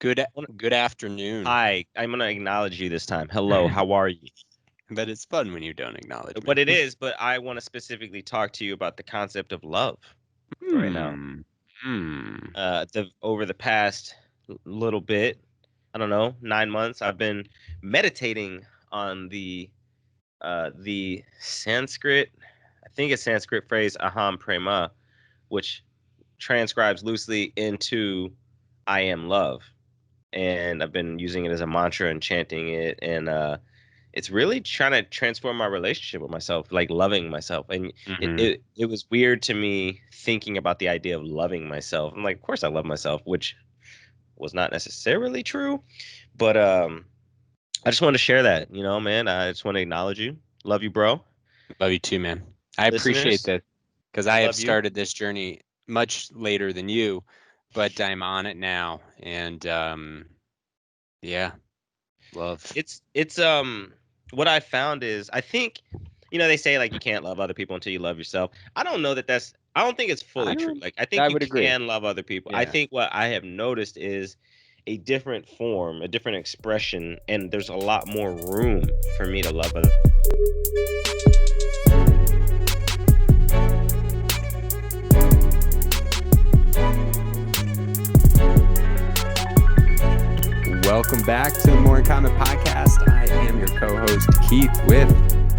Good good afternoon. Hi, I'm going to acknowledge you this time. Hello, how are you? But it's fun when you don't acknowledge me. But it is, but I want to specifically talk to you about the concept of love right now. Over the past little bit, I don't know, 9 months, I've been meditating on the Sanskrit, I think it's Sanskrit phrase aham prema, which transcribes loosely into I am love. And I've been using it as a mantra and chanting it, and it's really trying to transform my relationship with myself, like loving myself. And it was weird to me thinking about the idea of loving myself. I'm like, of course I love myself, which was not necessarily true, but I just wanted to share that, man. I just want to acknowledge you. Love you, bro. Love you too, man. I appreciate Listeners, that because I have love you. started this journey much later than you, but I'm on it now. And yeah, love. It's what I found is I think they say like you can't love other people until you love yourself. I don't know I don't think it's fully true. Like I think I you would agree. can love other people. I Yeah. think what I have noticed is a different form, a different expression, and there's a lot more room for me to love other. Welcome back to the More in Common podcast. I am your co-host Keith with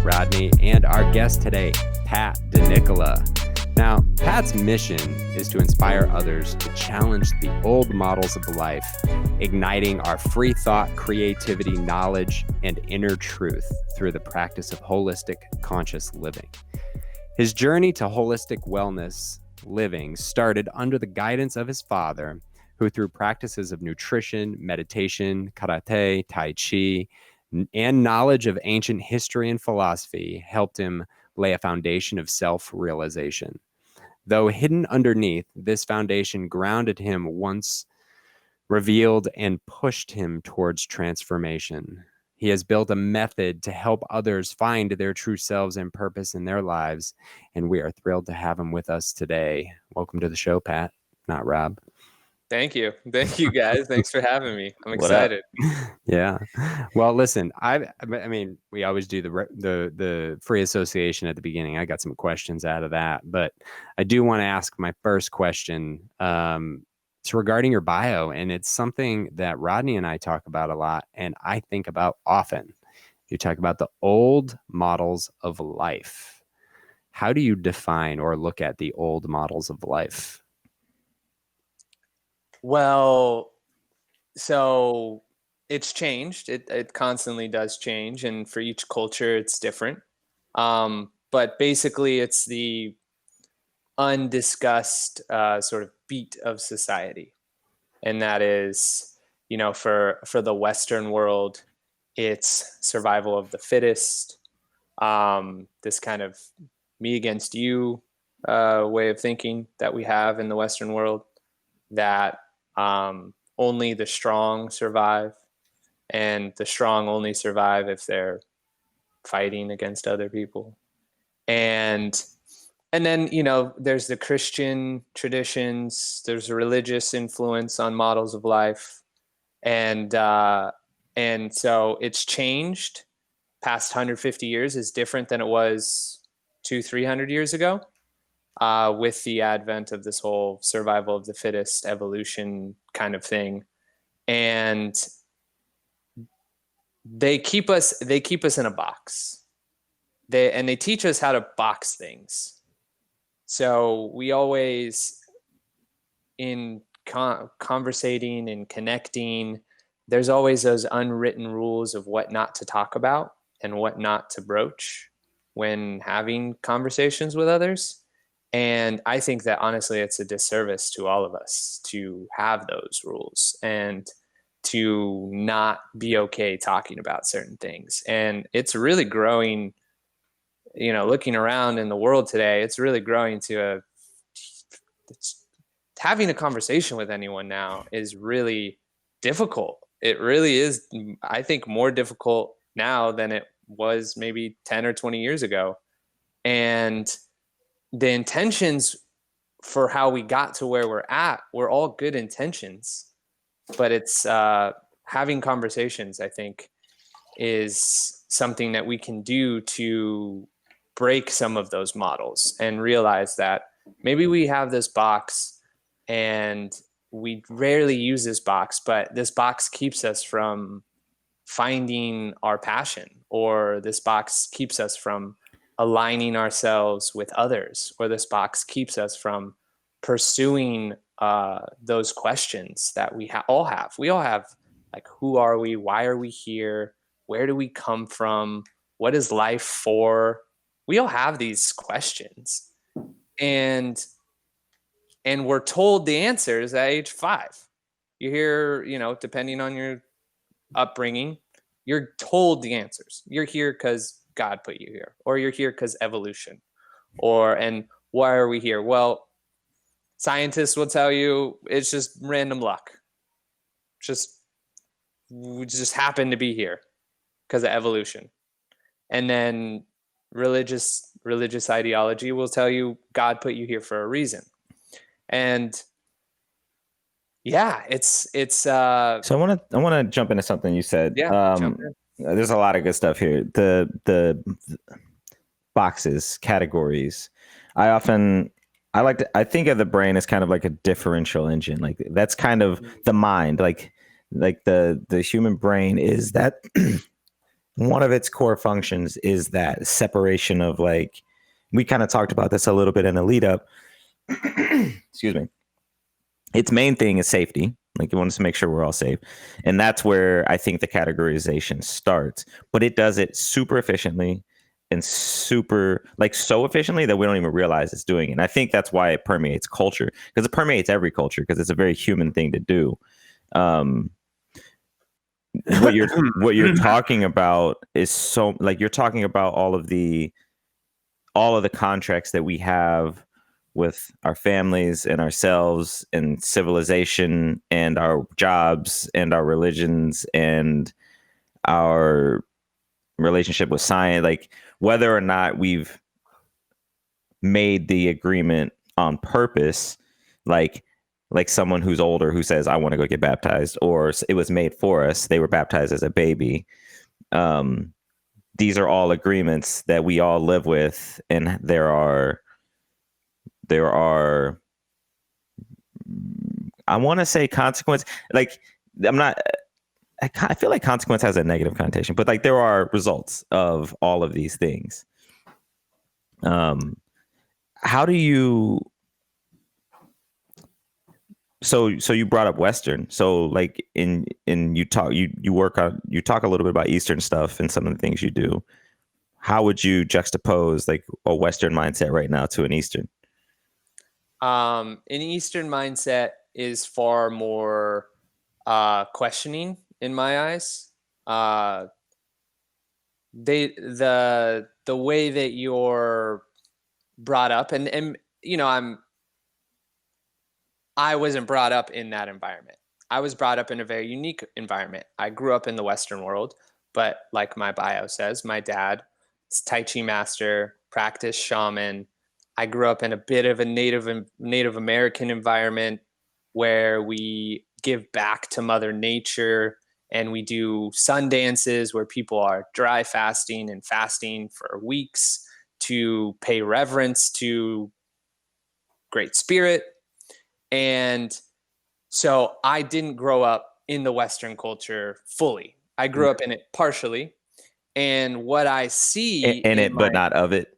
Rodney and our guest today, Pat DeNichola. Now, Pat's mission is to inspire others to challenge the old models of life, igniting our free thought, creativity, knowledge, and inner truth through the practice of holistic conscious living. His journey to holistic wellness living started under the guidance of his father, who through practices of nutrition, meditation, karate, tai chi, and knowledge of ancient history and philosophy helped him lay a foundation of self-realization. Though hidden underneath, this foundation grounded him once revealed and pushed him towards transformation. He has built a method to help others find their true selves and purpose in their lives, and we are thrilled to have him with us today. Welcome to the show, Pat, not Rob. Thank you. Thank you, guys. Thanks for having me. I'm excited. Yeah. Well, listen, I mean, we always do the free association at the beginning. I got some questions out of that, but I do want to ask my first question. It's regarding your bio, and it's something that Rodney and I talk about a lot, and I think about often. You talk about the old models of life. How do you define or look at the old models of life? Well, so it's changed. It constantly does change, and for each culture, it's different. But basically, it's the undiscussed sort of beat of society, and that is, for the Western world, it's survival of the fittest. This kind of me against you way of thinking that we have in the Western world, that only the strong survive, and the strong only survive if they're fighting against other people. And then, there's the Christian traditions, there's a religious influence on models of life. And so it's changed. Past 150 years is different than it was 200-300 years ago. With the advent of this whole survival of the fittest evolution kind of thing. And they keep us in a box. They teach us how to box things. So we always, in conversating and connecting, there's always those unwritten rules of what not to talk about and what not to broach when having conversations with others. And I think that honestly, it's a disservice to all of us to have those rules and to not be okay talking about certain things. And it's really growing, looking around in the world today, it's really growing to having a conversation with anyone now is really difficult. It really is, I think, more difficult now than it was maybe 10 or 20 years ago. And the intentions for how we got to where we're at were all good intentions, it's having conversations, I think, is something that we can do to break some of those models and realize that maybe we have this box and we rarely use this box, but this box keeps us from finding our passion, or this box keeps us from aligning ourselves with others, or this box keeps us from pursuing those questions that we all have. We all have, like, who are we? Why are we here? Where do we come from? What is life for? We all have these questions, and we're told the answers at age 5. You hear, depending on your upbringing, you're told the answers. You're here because God put you here, or you're here because evolution, and why are we here? Well, scientists will tell you it's just random luck. We just happen to be here because of evolution. And then religious ideology will tell you God put you here for a reason. And yeah, it's So I want to jump into something you said. Yeah, jump in. There's a lot of good stuff here. The boxes, categories. I think of the brain as kind of like a differential engine. Like that's kind of the mind. Like the human brain is that one of its core functions is that separation of, like, we kind of talked about this a little bit in the lead up. Excuse me. Its main thing is safety. Like, it wants to make sure we're all safe. And that's where I think the categorization starts. But it does it super efficiently and so efficiently that we don't even realize it's doing it. And I think that's why it permeates culture, because it permeates every culture, because it's a very human thing to do. What you're talking about is so, like, you're talking about all of the contracts that we have with our families and ourselves and civilization and our jobs and our religions and our relationship with science, like whether or not we've made the agreement on purpose, like someone who's older who says, I want to go get baptized, or it was made for us, they were baptized as a baby. These are all agreements that we all live with, and there are I want to say consequence. Like, I feel like consequence has a negative connotation, but like there are results of all of these things. How do you? So you brought up Western. So like you talk a little bit about Eastern stuff and some of the things you do. How would you juxtapose like a Western mindset right now to an Eastern? An Eastern mindset is far more questioning in my eyes. The way that you're brought up, and I wasn't brought up in that environment. I was brought up in a very unique environment. I grew up in the Western world, but like my bio says, my dad is Tai Chi master, practiced shaman. I grew up in a bit of a Native American environment where we give back to Mother Nature, and we do sun dances where people are dry fasting and fasting for weeks to pay reverence to Great Spirit. And so I didn't grow up in the Western culture fully. I grew up in it partially. And what I see in it, but not of it.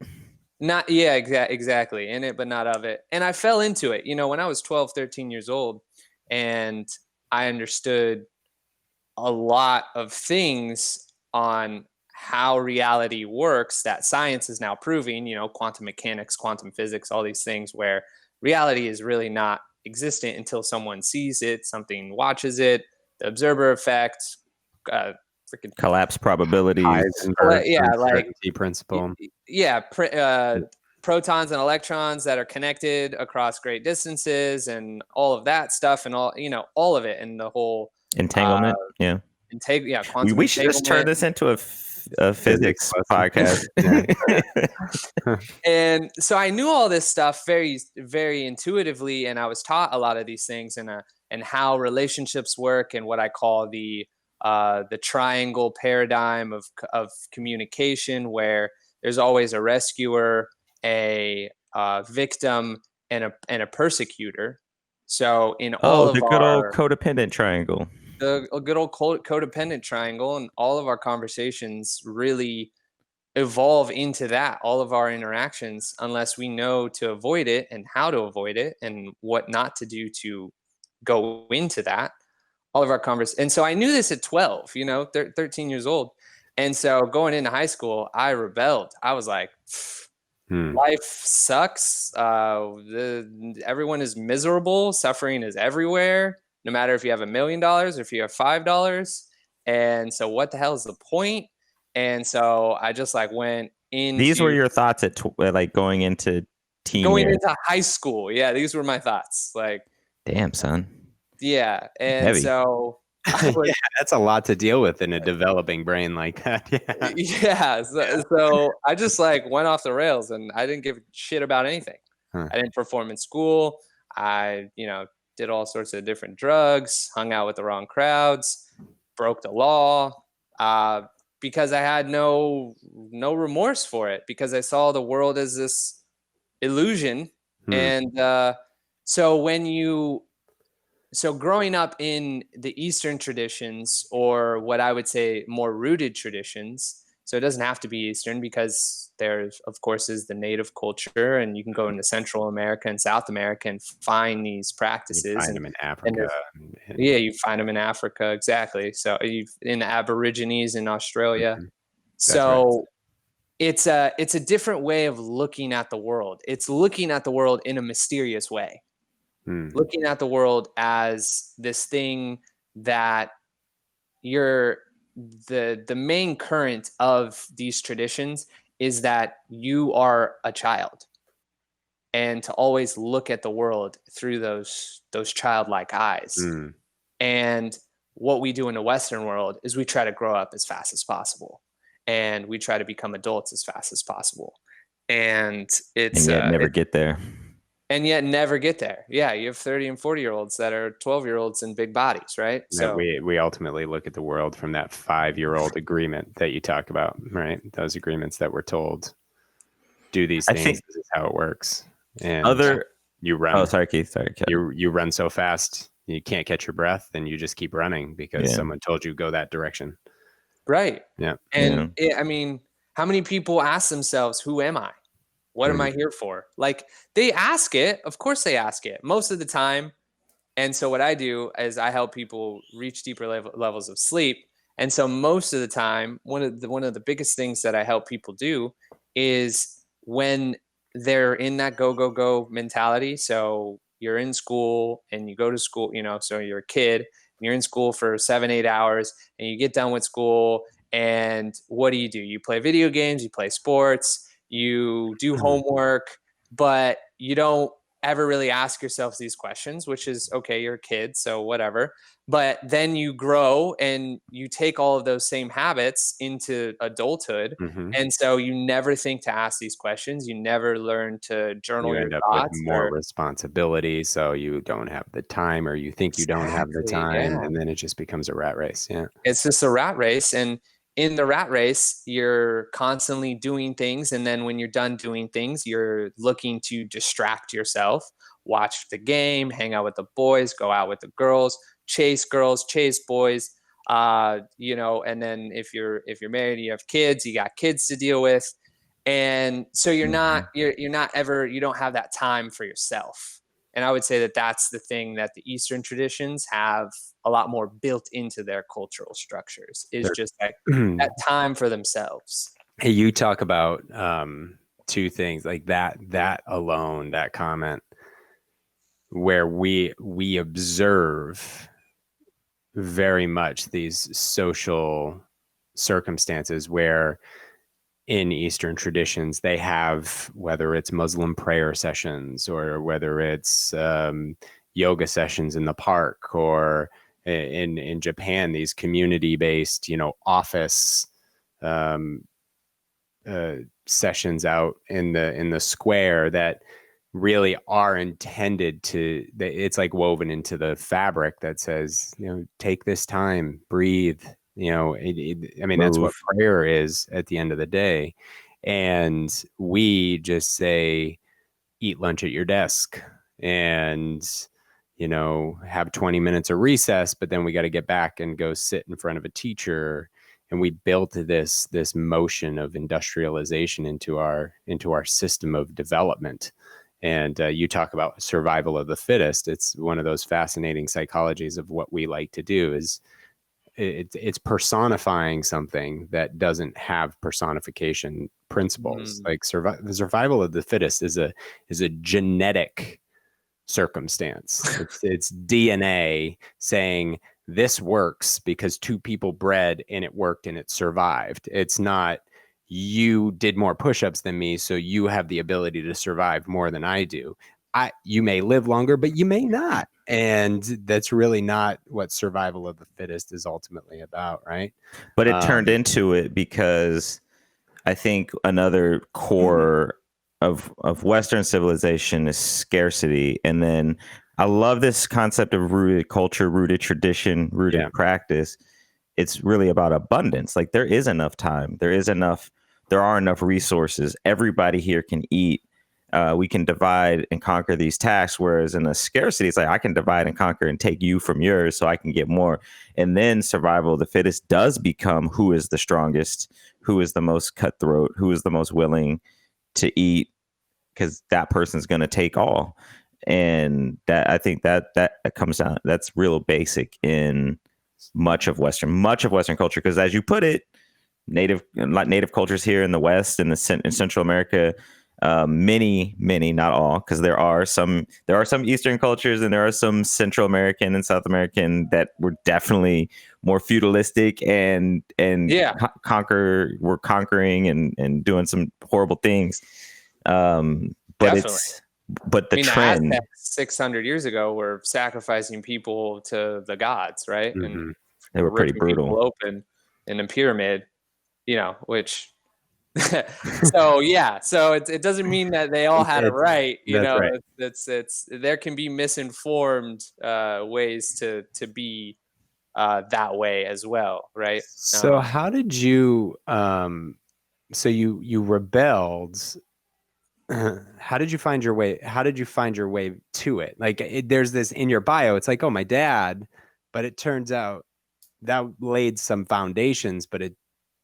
Exactly. In it, but not of it. And I fell into it, when I was 12, 13 years old, and I understood a lot of things on how reality works that science is now proving, quantum mechanics, quantum physics, all these things where reality is really not existent until someone sees it, something watches it, the observer effect, freaking collapse probability. Uncertainty principle. Protons and electrons that are connected across great distances, and all of that stuff, and all of it, and the whole entanglement. Quantum we should just turn this into a physics podcast. And so I knew all this stuff very, very intuitively, and I was taught a lot of these things, and and how relationships work, and what I call the triangle paradigm of communication, where there's always a rescuer, a victim, and a persecutor. So in all of the good old our codependent triangle. the a good old codependent triangle, and all of our conversations really evolve into that, all of our interactions, unless we know to avoid it and how to avoid it and what not to do to go into that. All of our conversations. And so I knew this at 12, 13 years old. And so going into high school, I rebelled. I was like, life sucks. Everyone is miserable. Suffering is everywhere, no matter if you have $1 million or if you have $5. And so what the hell is the point? And so I just like went into... These were your thoughts at like going into into high school. Yeah, these were my thoughts. Like, damn, son. Yeah. And heavy. So yeah, that's a lot to deal with in a developing brain like that. Yeah. So I just like went off the rails, and I didn't give a shit about anything. I didn't perform in school. I, did all sorts of different drugs, hung out with the wrong crowds, broke the law, because I had no remorse for it, because I saw the world as this illusion. And so growing up in the Eastern traditions, or what I would say more rooted traditions, so it doesn't have to be Eastern, because there, of course, is the native culture, and you can go into Central America and South America and find these practices. You find them in Africa. Yeah, you find them in Africa, exactly. So in the Aborigines in Australia. So it's a different way of looking at the world. It's looking at the world in a mysterious way. Looking at the world as this thing that the main current of these traditions is that you are a child, and to always look at the world through those childlike eyes. And what we do in the Western world is we try to grow up as fast as possible, and we try to become adults as fast as possible. And it's never get there. And yet never get there. Yeah, you have 30 and 40-year-olds that are 12-year-olds in big bodies, right? So we ultimately look at the world from that 5-year-old agreement that you talk about, right? Those agreements that we're told, do these things, this is how it works. And you run. Oh, sorry, Keith. Sorry, Keith. You run so fast, you can't catch your breath, and you just keep running because someone told you go that direction. Right. Yeah. And I mean, how many people ask themselves, who am I? What am I here for? Like, they ask it. Of course they ask it most of the time. And so what I do is I help people reach deeper levels of sleep. And so most of the time, one of the biggest things that I help people do is when they're in that go mentality. So you're in school and you go to school, so you're a kid and you're in school for 7-8 hours, and you get done with school, and what do? You play video games, you play sports, you do homework, but you don't ever really ask yourself these questions, which is okay, you're a kid, so whatever. But then you grow and you take all of those same habits into adulthood. And so you never think to ask these questions. You never learn to journal your thoughts. With more responsibility, so you don't have the time, or you think you don't have the time, and then it just becomes a rat race. Yeah. It's just a rat race. And in the rat race, you're constantly doing things. And then when you're done doing things, you're looking to distract yourself, watch the game, hang out with the boys, go out with the girls, chase boys, and then if you're married, you have kids, you got kids to deal with. And so you don't have that time for yourself. And I would say that that's the thing that the Eastern traditions have a lot more built into their cultural structures, is just like that time for themselves. Hey, you talk about two things like that alone, that comment, where we observe very much these social circumstances where in Eastern traditions, they have, whether it's Muslim prayer sessions or whether it's yoga sessions in the park, or in Japan, these community-based, office sessions out in the square, that really are intended to, it's like woven into the fabric that says, take this time, breathe, I mean, that's what Move. prayer is at the end of the day. And we just say, eat lunch at your desk and, have 20 minutes of recess, but then we got to get back and go sit in front of a teacher. And we built this motion of industrialization into our system of development. And you talk about survival of the fittest. It's one of those fascinating psychologies of what we like to do is it's personifying something that doesn't have personification principles. Like the survival of the fittest is a genetic circumstance. It's DNA saying this works because two people bred and it worked and it survived. It's not you did more push-ups than me, so you have the ability to survive more than I do. You may live longer, but you may not. And that's really not what survival of the fittest is ultimately about, right? But it turned into it because I think another core of Western civilization is scarcity. And then I love this concept of rooted culture, rooted tradition, rooted practice. It's really about abundance. Like there is enough time. There are enough resources. Everybody here can eat. We can divide and conquer these tasks. Whereas in a scarcity, it's like I can divide and conquer and take you from yours so I can get more. And then survival of the fittest does become who is the strongest, who is the most cutthroat, who is the most willing to eat, because that person's going to take all. And that I think that comes down. That's real basic in much of Western culture, because as you put it, native cultures here in the West and in Central America. Many, not all, because there are some Eastern cultures and there are some Central American and South American that were definitely more feudalistic and conquering and doing some horrible things. But Definitely. the trend, the Aztecs 600 years ago were sacrificing people to the gods, right? Mm-hmm. And they were pretty brutal. Open in a pyramid, which. So it doesn't mean that they all had it right. Right. It's there can be misinformed ways to be that way as well, right? So how did you so you rebelled? How did you find your way? How did you find your way to it? Like there's this in your bio. It's like, oh, my dad, but it turns out that laid some foundations, but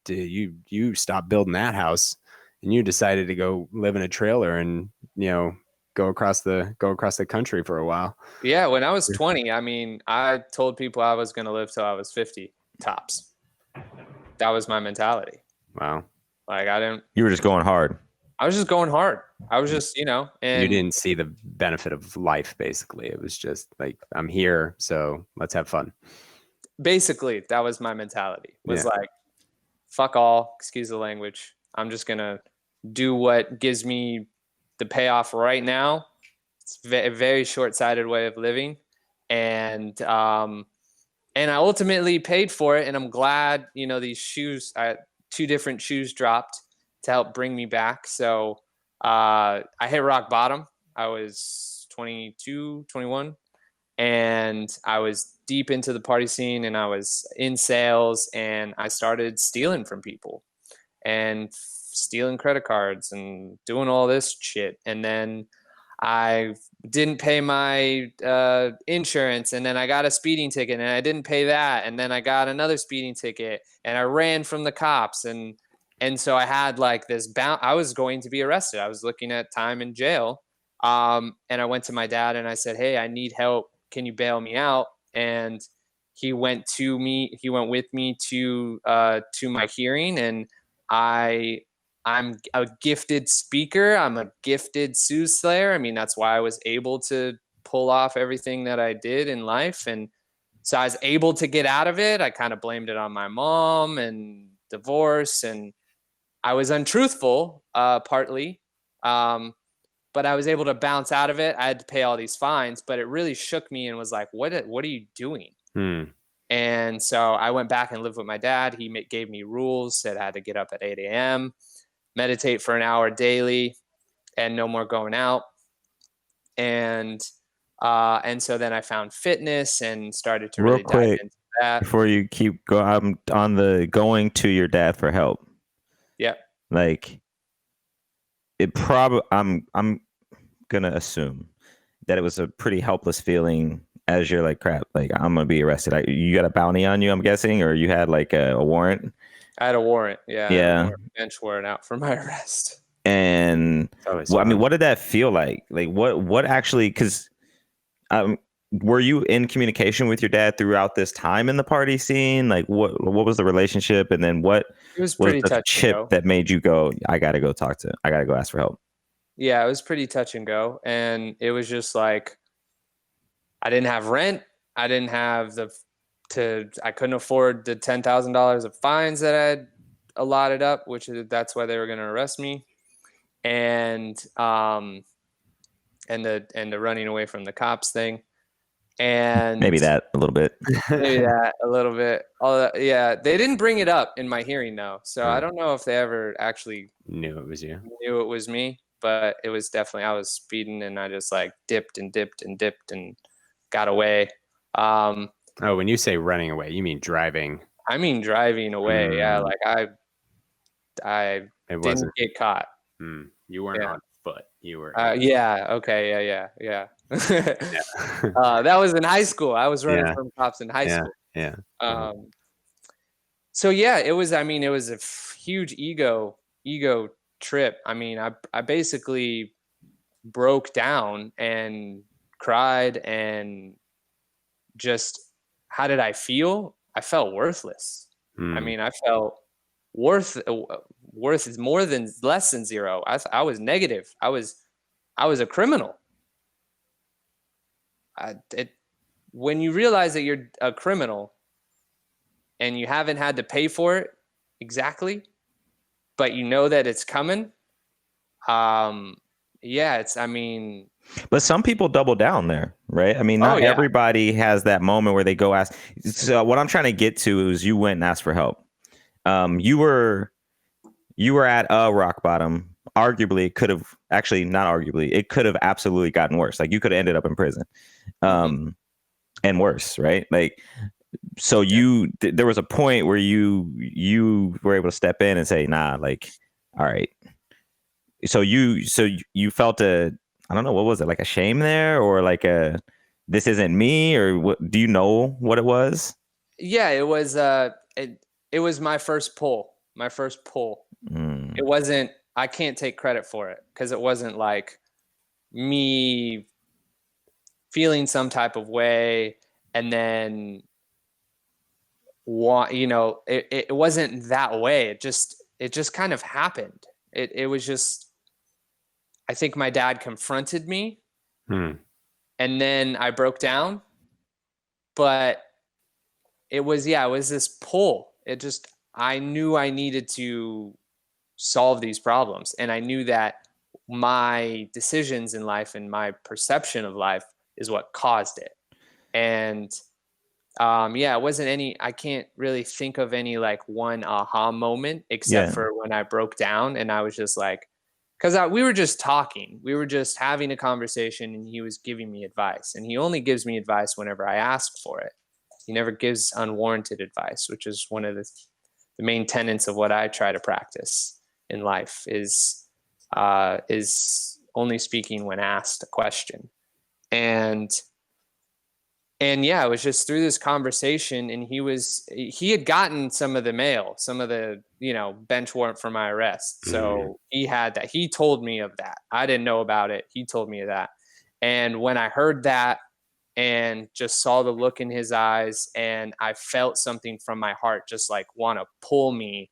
you stopped building that house and you decided to go live in a trailer and go across the country for a while. Yeah, when I was 20, I mean, I told people I was going to live till I was 50 tops. That was my mentality. Wow. Like you were just going hard. I was just going hard. I was just, and you didn't see the benefit of life. Basically, it was just like, I'm here, so let's have fun. Basically, that was my mentality. Was like, fuck all, excuse the language. I'm just going to do what gives me the payoff right now. It's a very short-sighted way of living. And I ultimately paid for it. And I'm glad, these shoes, 2 different shoes dropped to help bring me back. So I hit rock bottom. I was 22, 21. And I was deep into the party scene and I was in sales and I started stealing from people and stealing credit cards and doing all this shit. And then I didn't pay my insurance and then I got a speeding ticket and I didn't pay that. And then I got another speeding ticket and I ran from the cops. And so I had like this I was going to be arrested. I was looking at time in jail. And I went to my dad and I said, hey, I need help. Can you bail me out? And he went with me to my hearing. And I'm a gifted speaker. I'm a gifted soothsayer. I mean, that's why I was able to pull off everything that I did in life. And so I was able to get out of it. I kind of blamed it on my mom and divorce. And I was untruthful, partly. But I was able to bounce out of it. I had to pay all these fines, but it really shook me and was like, what are you doing? And so I went back and lived with my dad. He gave me rules, said I had to get up at 8 a.m., meditate for an hour daily, and no more going out. And so then I found fitness and started to Real really dive quick, into that. before you keep going, I'm on the going to your dad for help. Yep. Like, it probably, I'm gonna assume that it was a pretty helpless feeling as you're like, crap, like I'm gonna be arrested. You got a bounty on you, I'm guessing, or you had like a warrant? I had a warrant. Yeah. I had a warrant, bench warrant out for my arrest. And well, I mean, what did that feel like? Like what actually, because were you in communication with your dad throughout this time in the party scene? Like what was the relationship? And then what it was pretty the touch chip and go. that made you go, I gotta go ask for help? Yeah, it was pretty touch and go. And it was just like, I didn't have rent. I didn't have I couldn't afford the $10,000 of fines that I had allotted up, that's why they were going to arrest me. And the running away from the cops thing. And maybe that a little bit. Yeah, they didn't bring it up in my hearing though, so I don't know if they ever actually knew it was you. Knew it was me, but it was definitely, I was speeding and I just like dipped and got away. When you say running away, you mean driving? I mean driving away. Yeah, like I didn't get caught. You weren't on foot. You were. Yeah. Okay. Yeah. That was in high school. I was running from cops in high school. Yeah. So yeah, it was. I mean, it was a huge ego trip. I mean, I basically broke down and cried and just, how did I feel? I felt worthless. I mean, I felt worth is less than zero. I was negative. I was a criminal. When you realize that you're a criminal and you haven't had to pay for it exactly, but you know that it's coming. But some people double down there, right? I mean, not everybody has that moment where they go ask. So what I'm trying to get to is you went and asked for help. You were at a rock bottom. Arguably, it could have absolutely gotten worse. Like you could have ended up in prison, and worse, right? Like, so there was a point where you were able to step in and say, nah, like, all right. So you felt I don't know, what was it, like a shame there, or like this isn't me, or what? Do you know what it was? Yeah, it was. It was my first pull. It wasn't. I can't take credit for it because it wasn't like me feeling some type of way and then it wasn't that way. It just kind of happened. It was just, I think my dad confronted me and then I broke down, but it was this pull. I knew I needed to solve these problems. And I knew that my decisions in life and my perception of life is what caused it. And it wasn't I can't really think of any like one aha moment except for when I broke down and I was just like, because we were just talking. We were just having a conversation and he was giving me advice. And he only gives me advice whenever I ask for it. He never gives unwarranted advice, which is one of the main tenets of what I try to practice in life is only speaking when asked a question. And it was just through this conversation, and he had gotten some of the mail, some of the, bench warrant for my arrest. So he had that. He told me of that. I didn't know about it. He told me of that. And when I heard that and just saw the look in his eyes, and I felt something from my heart just like want to pull me,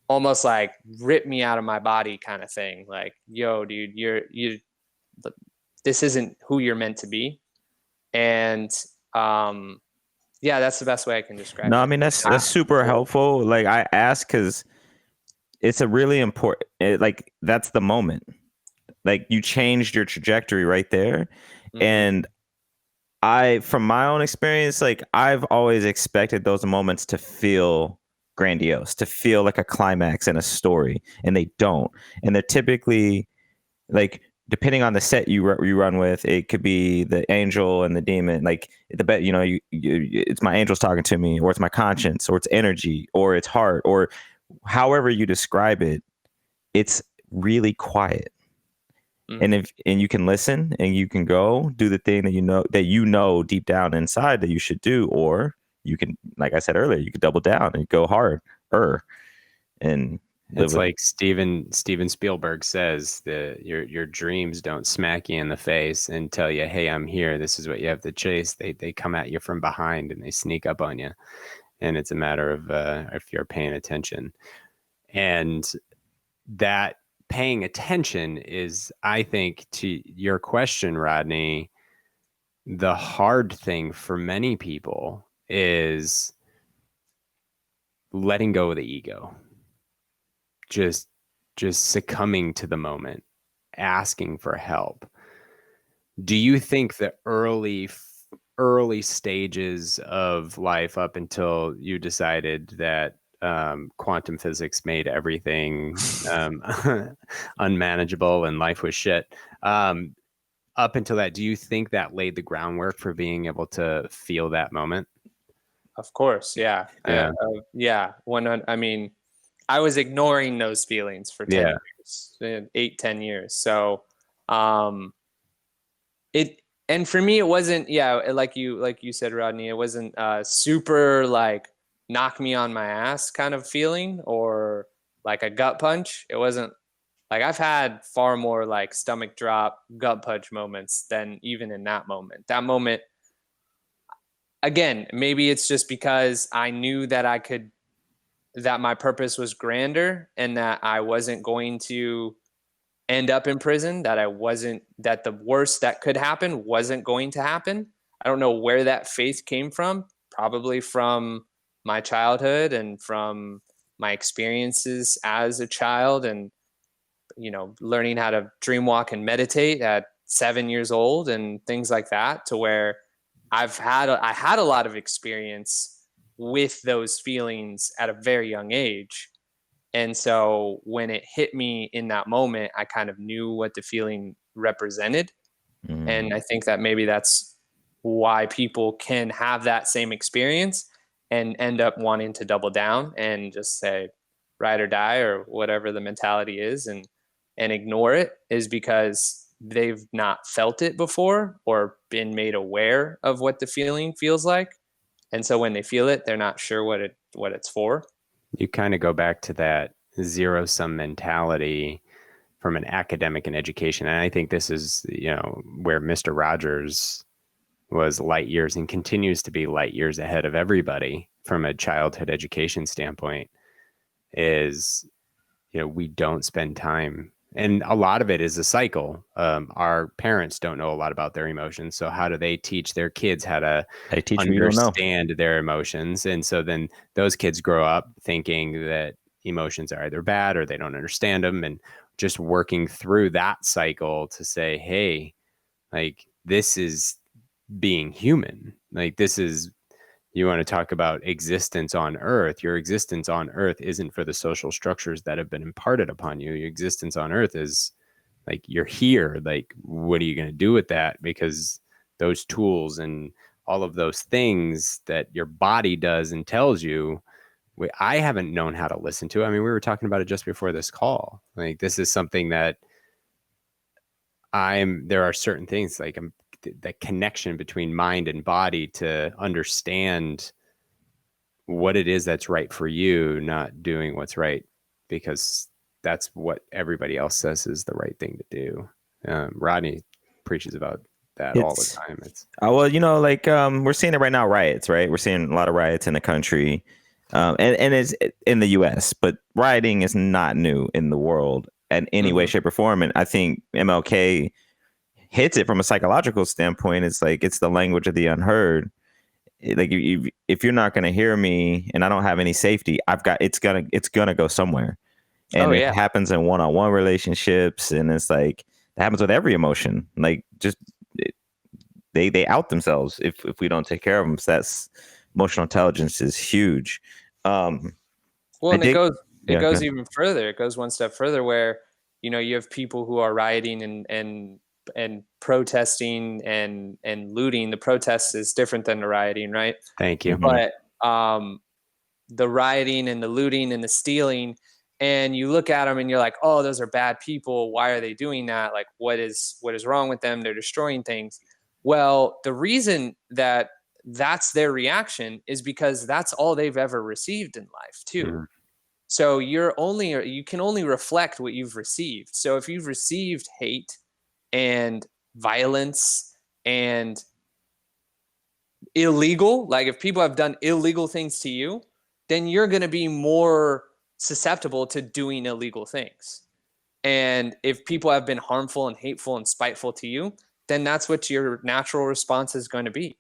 almost like rip me out of my body kind of thing. Like, yo, dude, this isn't who you're meant to be. And that's the best way I can describe it. No, I mean, that's super helpful. Like, I ask because it's a really important, like, that's the moment. Like, you changed your trajectory right there. And from my own experience, like, I've always expected those moments to feel grandiose, to feel like a climax in a story, and they don't. And they're typically like depending on the set you run with, it could be the angel and the demon. Like the bet, you know, it's my angel's talking to me, or it's my conscience, or it's energy, or it's heart, or however you describe it. It's really quiet. And you can listen and you can go do the thing that you know deep down inside that you should do, or you can, like I said earlier, you could double down and go hard. And it's like Steven Spielberg says that your dreams don't smack you in the face and tell you, hey, I'm here. This is what you have to chase. They come at you from behind and they sneak up on you. And it's a matter of if you're paying attention. And that paying attention is, I think, to your question, Rodney, the hard thing for many people is letting go of the ego. Just succumbing to the moment, asking for help. Do you think the early stages of life, up until you decided that quantum physics made everything unmanageable and life was shit, up until that, do you think that laid the groundwork for being able to feel that moment? Of course, yeah. I mean, I was ignoring those feelings for 10 years, 8-10 years. So, and for me, it wasn't, like you said, Rodney, it wasn't super like knock me on my ass kind of feeling, or like a gut punch. It wasn't like, I've had far more like stomach drop, gut punch moments than even in that moment. That moment, again, maybe it's just because I knew that that my purpose was grander and that I wasn't going to end up in prison, that the worst that could happen wasn't going to happen. I don't know where that faith came from, probably from my childhood and from my experiences as a child, and, you know, learning how to dream walk and meditate at 7 years old and things like that, to where I had a lot of experience with those feelings at a very young age. And so when it hit me in that moment, I kind of knew what the feeling represented. And I think that maybe that's why people can have that same experience and end up wanting to double down and just say ride or die, or whatever the mentality is, and ignore it, is because they've not felt it before or been made aware of what the feeling feels like. And so when they feel it, they're not sure what it's for. You kind of go back to that zero-sum mentality from an academic and education. And I think this is, you know, where Mr. Rogers was light years and continues to be light years ahead of everybody from a childhood education standpoint, is, you know, we don't spend time. And a lot of it is a cycle. Our parents don't know a lot about their emotions. So how do they teach their kids how to understand their emotions? And so then those kids grow up thinking that emotions are either bad or they don't understand them, and just working through that cycle to say, hey, like, this is being human. Like, this is, you want to talk about existence on Earth. Your existence on Earth isn't for the social structures that have been imparted upon you. Your existence on Earth is like, you're here. Like, what are you going to do with that? Because those tools and all of those things that your body does and tells you, I haven't known how to listen to. I mean, we were talking about it just before this call. Like, this is something that there are certain things, like the connection between mind and body, to understand what it is that's right for you, not doing what's right because that's what everybody else says is the right thing to do. Rodney preaches about that all the time. Well, you know, like we're seeing it right now, riots, right? We're seeing a lot of riots in the country, and it's in the US, but rioting is not new in the world in any way, shape, or form. And I think MLK hits it from a psychological standpoint. It's like, it's the language of the unheard. Like, if you're not going to hear me and I don't have any safety, it's gonna go somewhere. And it happens in one-on-one relationships, and it's like, it happens with every emotion. Like, just they out themselves if we don't take care of them. So that's, emotional intelligence is huge. Well, and it goes even further. It goes one step further, where you know, you have people who are rioting and protesting and looting. The protest is different than the rioting, right? Thank you. But the rioting and the looting and the stealing, and you look at them and you're like, oh, those are bad people. Why are they doing that? Like, what is wrong with them? They're destroying things. Well, the reason that that's their reaction is because that's all they've ever received in life too. Mhm. So you can only reflect what you've received. So if you've received hate and violence and illegal, like if people have done illegal things to you, then you're going to be more susceptible to doing illegal things. And if people have been harmful and hateful and spiteful to you, then that's what your natural response is going to be.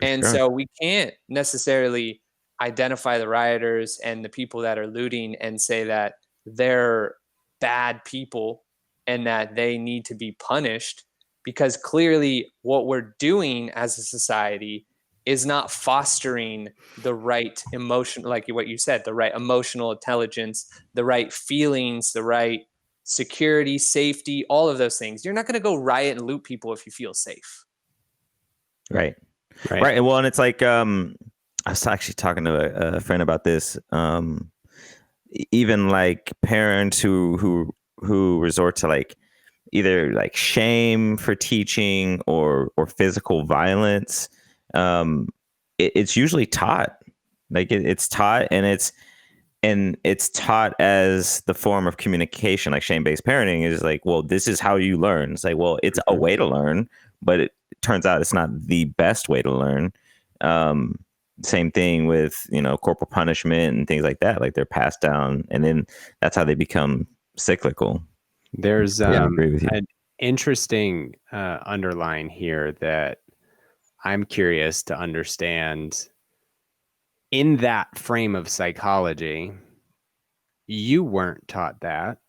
And so we can't necessarily identify the rioters and the people that are looting and say that they're bad people and that they need to be punished, because clearly what we're doing as a society is not fostering the right emotion, like what you said, the right emotional intelligence, the right feelings, the right security, safety, all of those things. You're not going to go riot and loot people if you feel safe. Right. Well, and it's like I was actually talking to a friend about this. Even like parents who resort to like either like shame for teaching or physical violence. It's usually taught, like it's taught, and it's taught as the form of communication. Like shame-based parenting is like, well, this is how you learn. It's like, well, it's a way to learn, but it turns out it's not the best way to learn. Same thing with, you know, corporal punishment and things like that. Like they're passed down, and then that's how they become cyclical. There's I agree with you. an interesting underline here that I'm curious to understand. In that frame of psychology, you weren't taught that,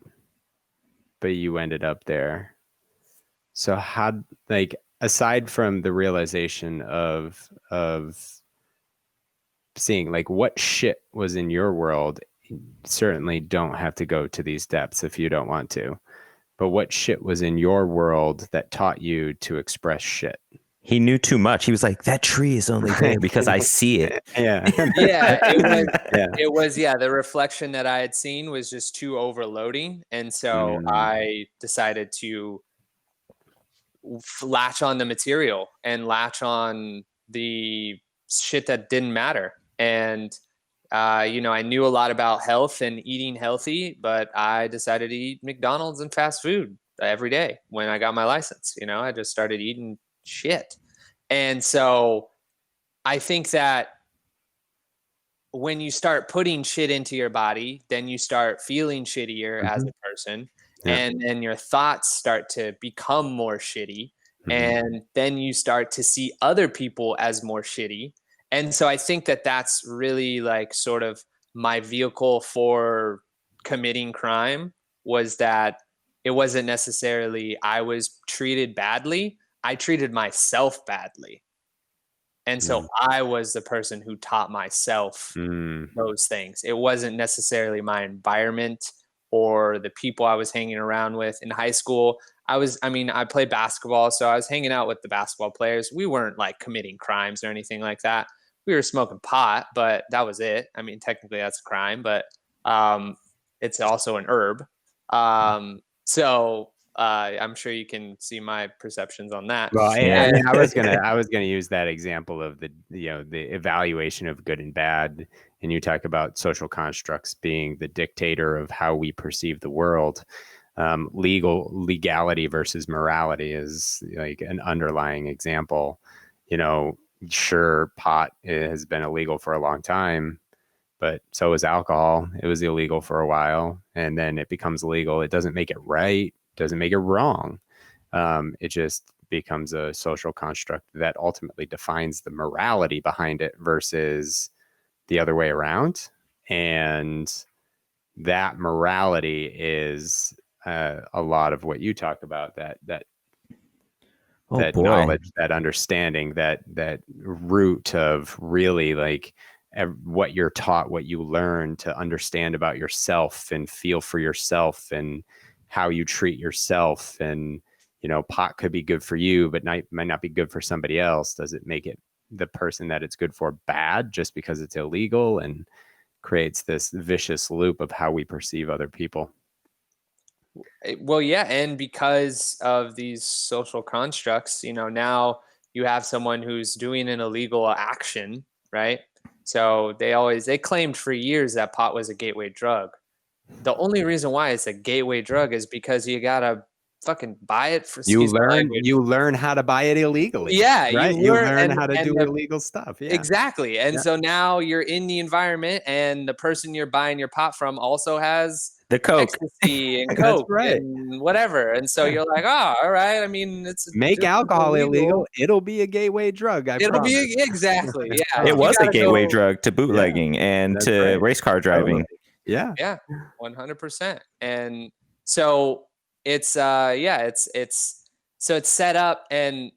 but you ended up there. So how, like, aside from the realization of seeing like what shit was in your world, certainly don't have to go to these depths if you don't want to, but what shit was in your world that taught you to express shit? He knew too much. He was like, that tree is only there because I see it. Yeah. It was the reflection that I had seen was just too overloading. And so I decided to latch on the material and latch on the shit that didn't matter. And, you know, I knew a lot about health and eating healthy, but I decided to eat McDonald's and fast food every day when I got my license. You know, I just started eating shit. And so I think that when you start putting shit into your body, then you start feeling shittier as a person. Yeah. And then your thoughts start to become more shitty. And then you start to see other people as more shitty. And so I think that that's really like sort of my vehicle for committing crime, was that it wasn't necessarily I was treated badly. I treated myself badly. And so I was the person who taught myself those things. It wasn't necessarily my environment or the people I was hanging around with. In high school, I played basketball, so I was hanging out with the basketball players. We weren't like committing crimes or anything like that. We were smoking pot, but that was it. I mean, technically that's a crime, but it's also an herb. So I'm sure you can see my perceptions on that. Well, I was gonna use that example of the evaluation of good and bad, and you talk about social constructs being the dictator of how we perceive the world. Legality versus morality is like an underlying example. You know, sure, pot has been illegal for a long time, but so is alcohol. It was illegal for a while, and then it becomes legal. It doesn't make it right. Doesn't make it wrong. It just becomes a social construct that ultimately defines the morality behind it versus the other way around. And that morality is a lot of what you talk about, that knowledge, that understanding, that root of really like what you're taught, what you learn to understand about yourself and feel for yourself and how you treat yourself. And, you know, pot could be good for you, but might not be good for somebody else. Does it make it the person that it's good for bad just because it's illegal, and creates this vicious loop of how we perceive other people? Well, yeah, and because of these social constructs, you know, now you have someone who's doing an illegal action, right? So they claimed for years that pot was a gateway drug. The only reason why it's a gateway drug is because you gotta fucking buy it for, You excuse my language. learn how to buy it illegally. Yeah, right. you learn learn how to do the, illegal stuff. Yeah. exactly. And Yeah. so now you're in the environment, and the person you're buying your pot from also has The Coke. ecstasy and That's coke right. and whatever. And so Yeah. you're like, oh, all right. I mean, it's Make just alcohol illegal. It'll be a gateway drug. I It'll promise. be exactly. Yeah. It You was a gotta gateway go- drug to bootlegging and That's to right. race car driving. Totally. Yeah. Yeah, 100%. And so it's so it's set up, and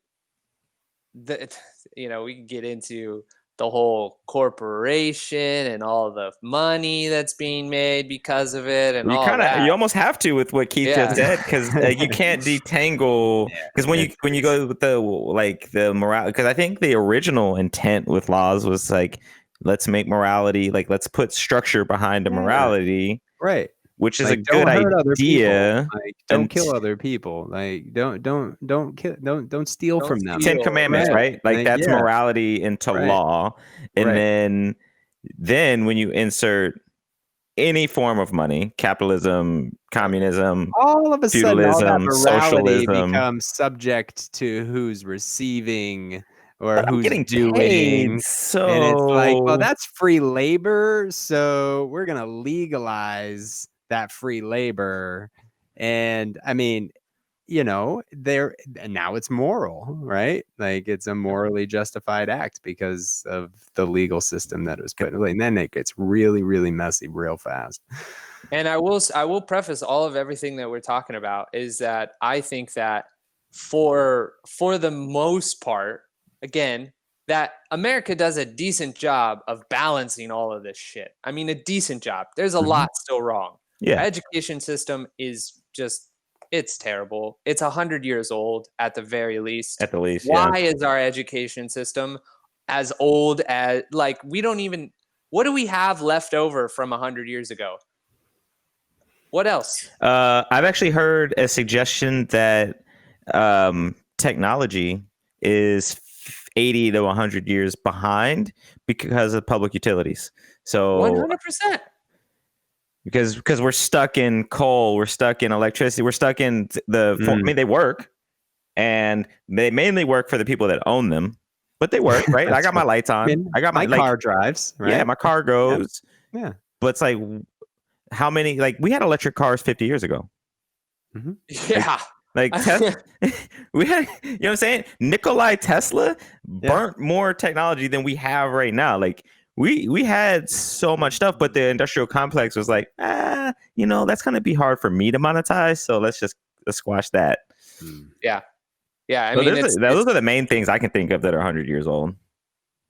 we can get into the whole corporation and all the money that's being made because of it, and You all that. you almost have to with what Keith Yeah. just said, because you can't detangle, because when you go with the morale, because I think the original intent with laws was like, let's make morality, like let's put structure behind the morality, Right. which is Like, a good don't hurt other people. idea. Like, don't And kill other people. Like, don't kill. Don't steal Don't from them. steal. 10 commandments, right? Like that's yeah. morality into Right. law. And Right. then when you insert any form of money, capitalism, communism, All of a sudden, all that feudalism, morality socialism, becomes subject to who's receiving or but I'm who's getting doing. paid, so And it's like, well, that's free labor, so we're gonna legalize that free labor. And I mean, and now it's moral, right? Like, it's a morally justified act because of the legal system that it was put in place. And then it gets really, really messy real fast. And I will preface all of everything that we're talking about is that I think that for the most part, again, that America does a decent job of balancing all of this shit. I mean, a decent job. There's a lot still wrong. Yeah. Our education system is just, it's terrible. It's 100 years old at the very least. At the least, Why is our education system as old as, like, we don't even, what do we have left over from 100 years ago? What else? I've actually heard a suggestion that technology is 80 to 100 years behind because of public utilities. So 100%. Because we're stuck in coal, we're stuck in electricity, we're stuck in I mean, they work, and they mainly work for the people that own them, but they work, right? I got my lights on. I got my car drives, right? Yeah, my car goes. Yeah. But it's like, how many, like, we had electric cars 50 years ago. Yeah. Like we had, you know what I'm saying? Nikolai Tesla burnt more technology than we have right now. Like we had so much stuff, but the industrial complex was like, that's going to be hard for me to monetize. So let's squash that. Yeah. Yeah. I So mean, those are the main things I can think of that are 100 years old.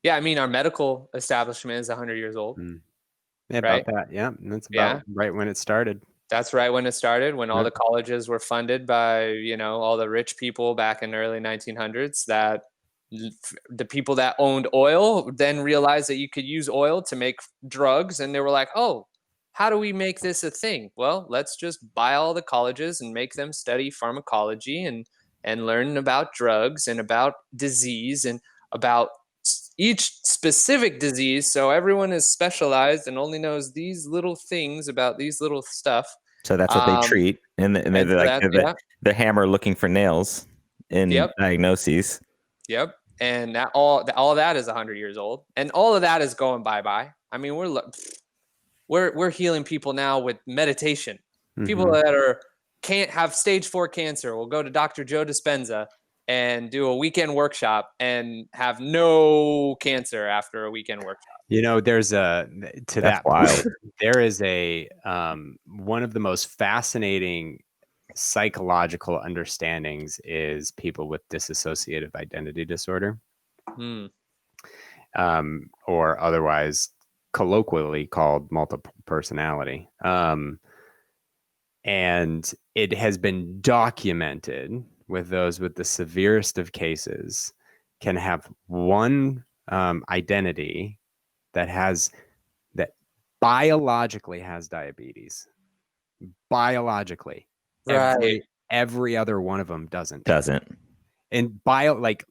Yeah. I mean, our medical establishment is 100 years old. Yeah, right? about that. Yeah. And that's about right when it started. That's right when it started, when all the colleges were funded by, all the rich people back in the early 1900s, that the people that owned oil then realized that you could use oil to make drugs. And they were like, oh, how do we make this a thing? Well, let's just buy all the colleges and make them study pharmacology and learn about drugs and about disease and about each specific disease, so everyone is specialized and only knows these little things about these little stuff. So that's what they treat, and they're like the hammer looking for nails in diagnoses. Yep, and that all that is 100 years old, and all of that is going bye. I mean, we're healing people now with meditation. People that can't have stage 4 cancer will go to Dr. Joe Dispenza and do a weekend workshop and have no cancer after a weekend workshop. There's wild. There is one of the most fascinating psychological understandings is people with dissociative identity disorder, or otherwise colloquially called multiple personality. And it has been documented with those with the severest of cases can have one identity that biologically has diabetes. Biologically. Right. Every other one of them doesn't. And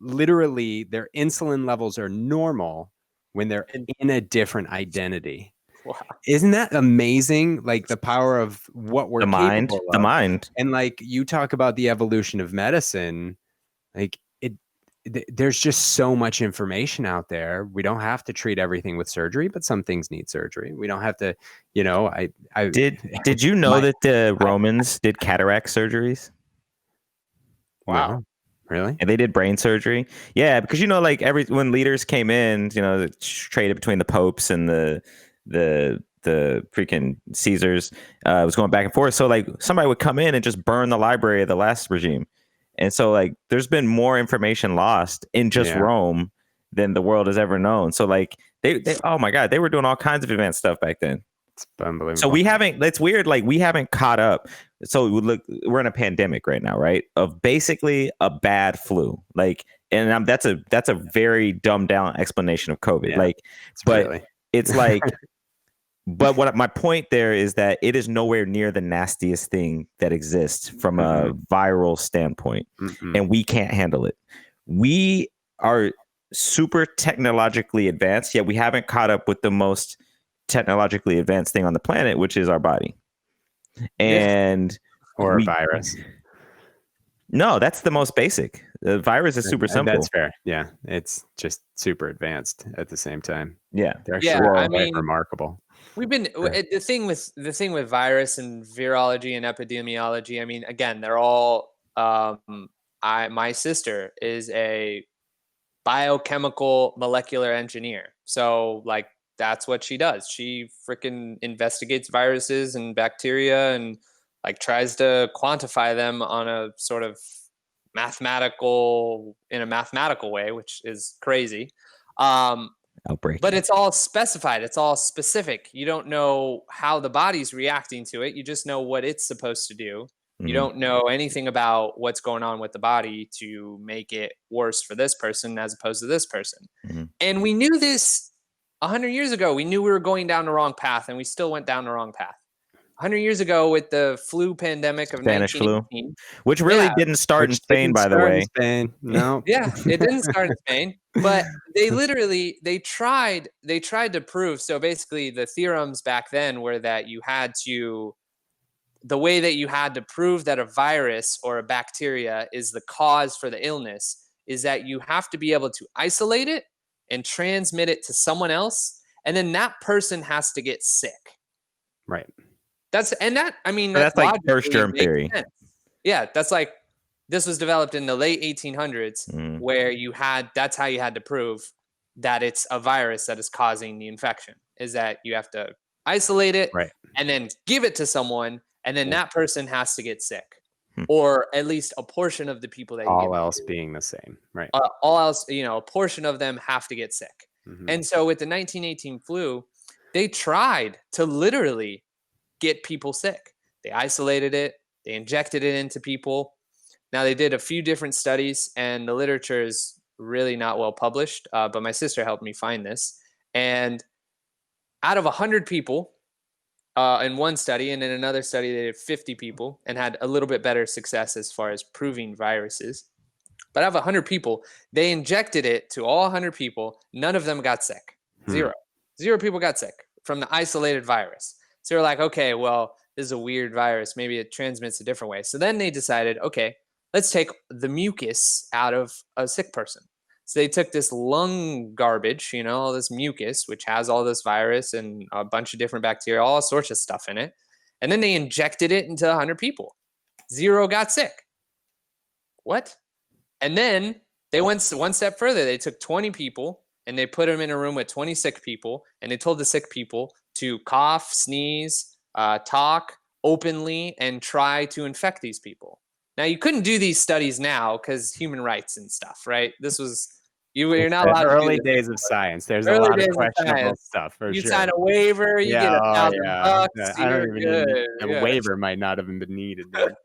literally their insulin levels are normal when they're in a different identity. Wow. Isn't that amazing? Like the power of what we're capable of. The mind. And like you talk about the evolution of medicine, like there's just so much information out there. We don't have to treat everything with surgery, but some things need surgery. We don't have to, Did you know that the Romans did cataract surgeries? Wow. No, really? And they did brain surgery. Yeah, because like when leaders came in, traded between the popes and the freaking Caesars, was going back and forth. So like somebody would come in and just burn the library of the last regime. And so like there's been more information lost in just Rome than the world has ever known. So like they oh my God, they were doing all kinds of advanced stuff back then. It's unbelievable. So it's weird. Like we haven't caught up. So we're in a pandemic right now, right? Of basically a bad flu. Like, and that's a very dumbed down explanation of COVID. Yeah, it's like, but what my point there is that it is nowhere near the nastiest thing that exists from a viral standpoint, and we can't handle it. We are super technologically advanced, yet we haven't caught up with the most technologically advanced thing on the planet, which is our body. And or a virus. No, that's the most basic. The virus is super simple. That's fair. Yeah, it's just super advanced at the same time. Yeah, they're actually remarkable. We've been the thing with virus and virology and epidemiology. I mean, again, they're all. My sister is a biochemical molecular engineer, so like that's what she does. She freaking investigates viruses and bacteria and like tries to quantify them on a sort of mathematical way, which is crazy. Outbreak. But it's all specified. It's all specific. You don't know how the body's reacting to it. You just know what it's supposed to do. You don't know anything about what's going on with the body to make it worse for this person as opposed to this person. And we knew this 100 years ago. We knew we were going down the wrong path, and we still went down the wrong path. 100 years ago with the flu pandemic of Spanish flu, which really didn't start in Spain, by the way. No. Yeah, it didn't start in Spain, but they tried to prove. So basically the theorems back then were that the way that you had to prove that a virus or a bacteria is the cause for the illness is that you have to be able to isolate it and transmit it to someone else, and then that person has to get sick. Right. That's like first germ theory. Sense. Yeah, that's like this was developed in the late 1800s, where that's how you had to prove that it's a virus that is causing the infection, is that you have to isolate it and then give it to someone, and then that person has to get sick, or at least a portion of the people that all else being the same, right? All else, a portion of them have to get sick. And so with the 1918 flu, they tried to literally get people sick. They isolated it, they injected it into people. Now they did a few different studies, and the literature is really not well published, but my sister helped me find this. And out of 100 people in one study, and in another study they did 50 people and had a little bit better success as far as proving viruses. But out of 100 people, they injected it to all 100 people. None of them got sick. Zero people got sick from the isolated virus. So they're like, okay, well, this is a weird virus. Maybe it transmits a different way. So then they decided, okay, let's take the mucus out of a sick person. So they took this lung garbage, all this mucus, which has all this virus and a bunch of different bacteria, all sorts of stuff in it. And then they injected it into 100 people. Zero got sick. What? And then they went one step further. They took 20 people and they put them in a room with 20 sick people. And they told the sick people to cough, sneeze, talk openly, and try to infect these people. Now, you couldn't do these studies now because human rights and stuff, right? This was You're not The allowed to do early this days of anymore. science. There's a Early lot days of of questionable science. stuff for You sure. sign a waiver, you get $1,000. I don't You're even need good. a Yeah. waiver. Might not have been needed, dude.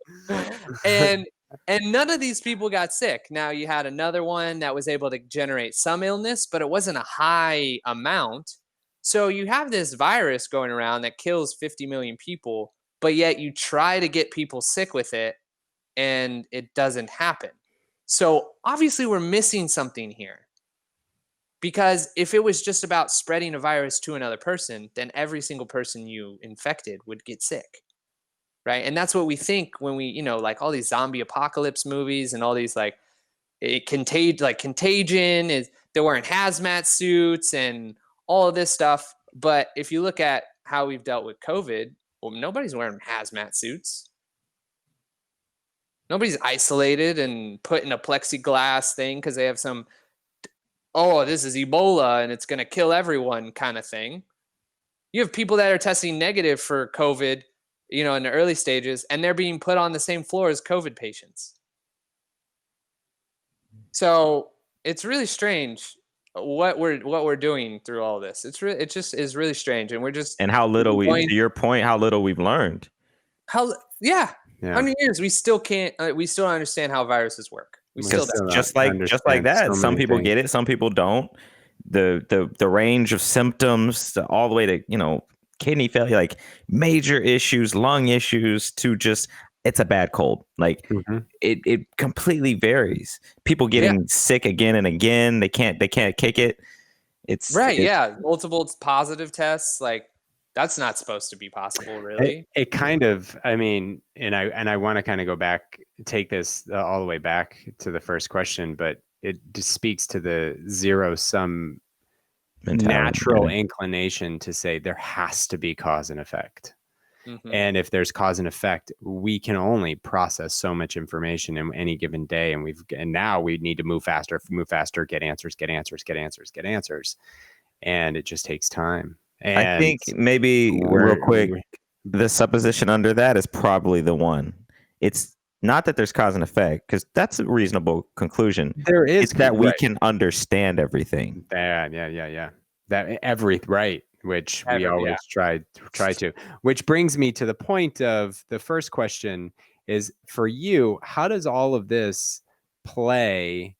and none of these people got sick. Now you had another one that was able to generate some illness, but it wasn't a high amount. So you have this virus going around that kills 50 million people, but yet you try to get people sick with it and it doesn't happen. So obviously we're missing something here. Because if it was just about spreading a virus to another person, then every single person you infected would get sick. Right. And that's what we think when we, like all these zombie apocalypse movies and all these like Contagion is they're wearing hazmat suits and all of this stuff. But if you look at how we've dealt with COVID, well, nobody's wearing hazmat suits. Nobody's isolated and put in a plexiglass thing because they have some, oh, this is Ebola and it's going to kill everyone kind of thing. You have people that are testing negative for COVID, in the early stages, and they're being put on the same floor as COVID patients. So it's really strange what we're doing through all this. It just is really strange, and we're just And how little to your point, how little we've learned. Yeah. How many years we still can't we still don't understand how viruses work. We still don't. Just like that. Some people get it, some people don't. The range of symptoms all the way to kidney failure, like major issues, lung issues, to just it's a bad cold. Like it completely varies. People getting sick again and again. They can't kick it. It's multiple positive tests. Like that's not supposed to be possible, really. It kind of, I mean, and I want to kind of go back, take this all the way back to the first question, but it just speaks to the zero-sum natural inclination to say there has to be cause and effect. And if there's cause and effect, we can only process so much information in any given day. And now we need to move faster, get answers. And it just takes time. And I think maybe real quick, the supposition under that is probably the one. It's not that there's cause and effect, because that's a reasonable conclusion. There is. It's that we can understand everything. Yeah. Which we always try to. Which brings me to the point of the first question is, for you, how does all of this play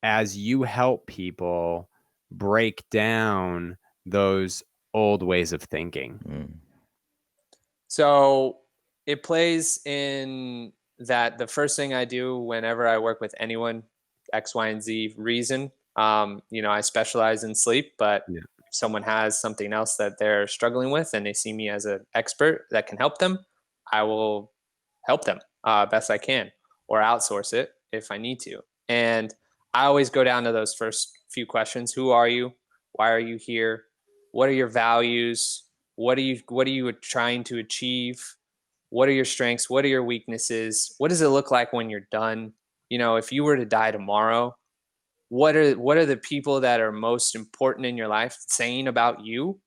as you help people break down those old ways of thinking? So it plays in that the first thing I do whenever I work with anyone, X, Y, and Z reason, I specialize in sleep, but if someone has something else that they're struggling with and they see me as an expert that can help them, I will help them best I can, or outsource it if I need to. And I always go down to those first few questions. Who are you? Why are you here? What are your values? What are you trying to achieve? What are your strengths? What are your weaknesses? What does it look like when you're done? If you were to die tomorrow, what are the people that are most important in your life saying about you?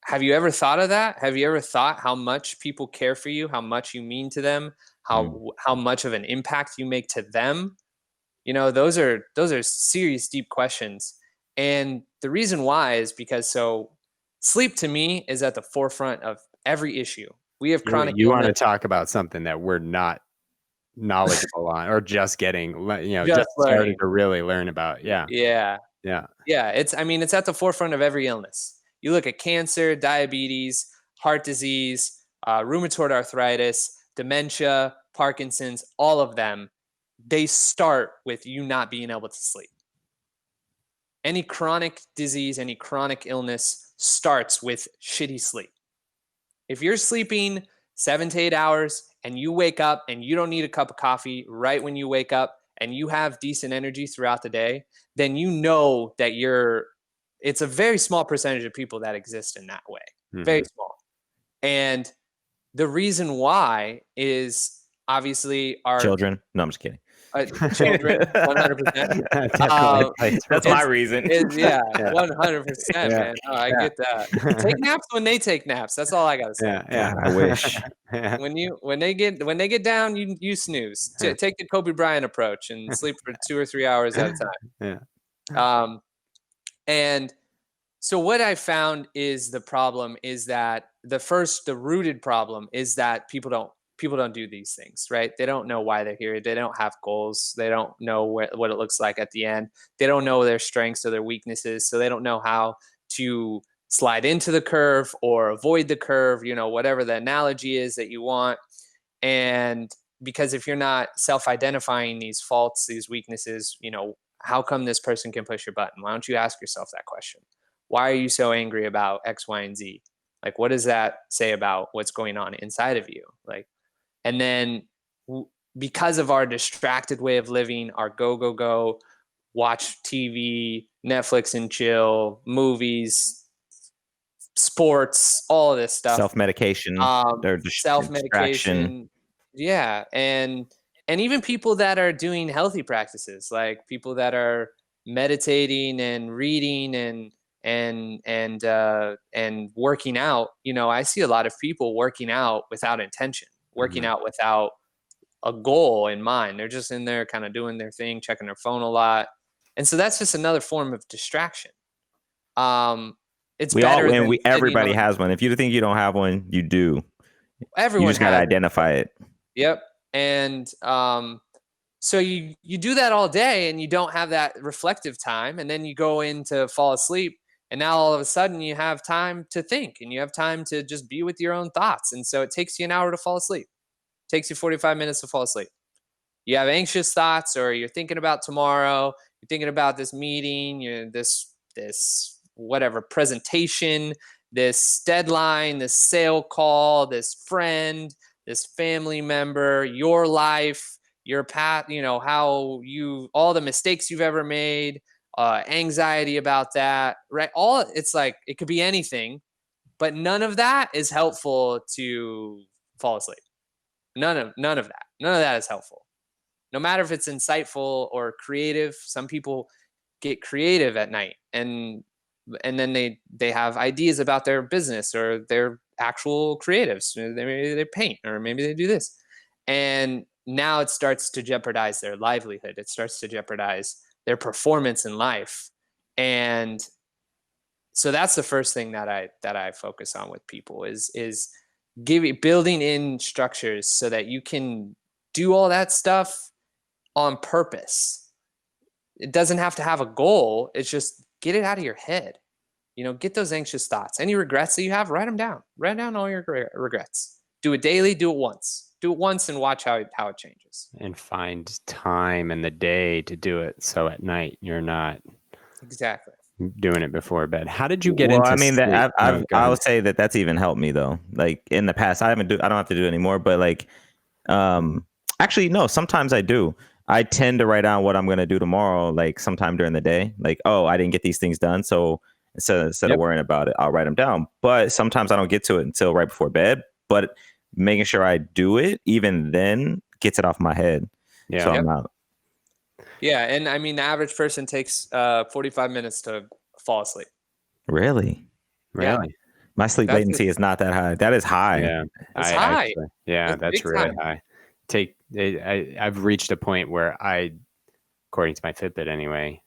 Have you ever thought of that? Have you ever thought how much people care for you, how much you mean to them, how much of an impact you make to them? Those are serious, deep questions. And the reason why is because sleep to me is at the forefront of every issue. We have chronic illness. You want to talk about something that we're not knowledgeable on, or just getting, just starting to really learn about. Yeah. It's at the forefront of every illness. You look at cancer, diabetes, heart disease, rheumatoid arthritis, dementia, Parkinson's, all of them, they start with you not being able to sleep. Any chronic disease, any chronic illness starts with shitty sleep. If you're sleeping 7 to 8 hours and you wake up and you don't need a cup of coffee right when you wake up and you have decent energy throughout the day, then you know that it's a very small percentage of people that exist in that way. Very small. And the reason why is obviously our children. No, I'm just kidding. Children, 100%. Definitely. That's my reason. 100%, Yeah. man. Oh, I get that. Take naps when they take naps. That's all I gotta say. Yeah. I wish. When they get down, you snooze. Take the Kobe Bryant approach and sleep for 2 or 3 hours at a time. Yeah. And so what I found is the problem is that the rooted problem is that people don't do these things, right? They don't know why they're here. They don't have goals. They don't know what it looks like at the end. They don't know their strengths or their weaknesses. So they don't know how to slide into the curve or avoid the curve, whatever the analogy is that you want. And because if you're not self-identifying these faults, these weaknesses, how come this person can push your button? Why don't you ask yourself that question? Why are you so angry about X, Y, and Z? Like, what does that say about what's going on inside of you? Like, and then because of our distracted way of living, our go, watch TV, Netflix and chill, movies, sports, all of this stuff. Self-medication. Self-medication. Yeah. And even people that are doing healthy practices, like people that are meditating and reading and working out, I see a lot of people working out without intention, working out without a goal in mind. They're just in there kind of doing their thing, checking their phone a lot. And so that's just another form of distraction. It's everybody has one. If you think you don't have one, you do. Everyone you just got to identify it. Yep. And so you do that all day and you don't have that reflective time, and then you go in to fall asleep, and now all of a sudden you have time to think and you have time to just be with your own thoughts. And so it takes you an hour to fall asleep. It takes you 45 minutes to fall asleep. You have anxious thoughts, or you're thinking about tomorrow, you're thinking about this meeting, this whatever presentation, this deadline, this sale call, this friend, this family member, your life, your path, how all the mistakes you've ever made, anxiety about that, right? It's like, it could be anything, but none of that is helpful to fall asleep. None of that. None of that is helpful. No matter if it's insightful or creative. Some people get creative at night and then they have ideas about their business, or they're actual creatives. Maybe they paint, or maybe they do this. And now it starts to jeopardize their livelihood. It starts to jeopardize their performance in life. And so that's the first thing that I focus on with people is building in structures so that you can do all that stuff on purpose. It doesn't have to have a goal. It's just get it out of your head. Get those anxious thoughts. Any regrets that you have, write them down. Write down all your regrets. Do it daily. Do it once. Do it once and watch how it changes. And find time in the day to do it. So at night you're not exactly doing it before bed. How did you get into? I mean, sleep? I would say that's even helped me though. Like in the past, I don't have to do it anymore. But like, actually, no. Sometimes I do. I tend to write down what I'm going to do tomorrow, like sometime during the day. Like, oh, I didn't get these things done, so instead of worrying about it, I'll write them down. But sometimes I don't get to it until right before bed. But making sure I do it, even then, gets it off my head. Yeah. So I'm out. Yeah, and I mean, the average person takes 45 minutes to fall asleep. Really? Yeah. My sleep latency is not that high. That is high. Yeah, it's high. That's really high. I've reached a point where according to my Fitbit anyway,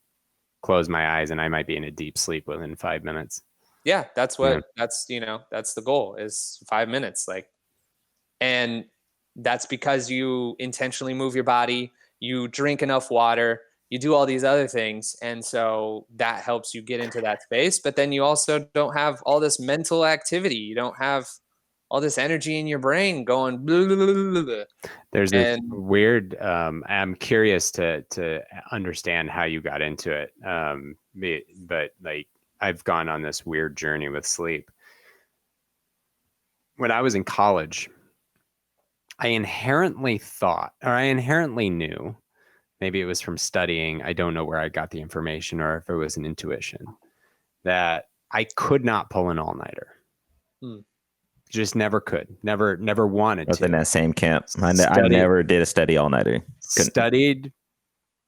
close my eyes and I might be in a deep sleep within 5 minutes. Yeah, that's the goal is 5 minutes. And that's because you intentionally move your body, you drink enough water, you do all these other things. And so that helps you get into that space. But then you also don't have all this mental activity. You don't have all this energy in your brain going blah, blah, blah, blah. There's this weird I'm curious to understand how you got into it, but like I've gone on this weird journey with sleep. When I was in college, I inherently knew, maybe it was from studying, I don't know where I got the information or if it was an intuition, that I could not pull an all-nighter. Just never could. Never wanted to. In that same camp. I never did a study all-nighter. studied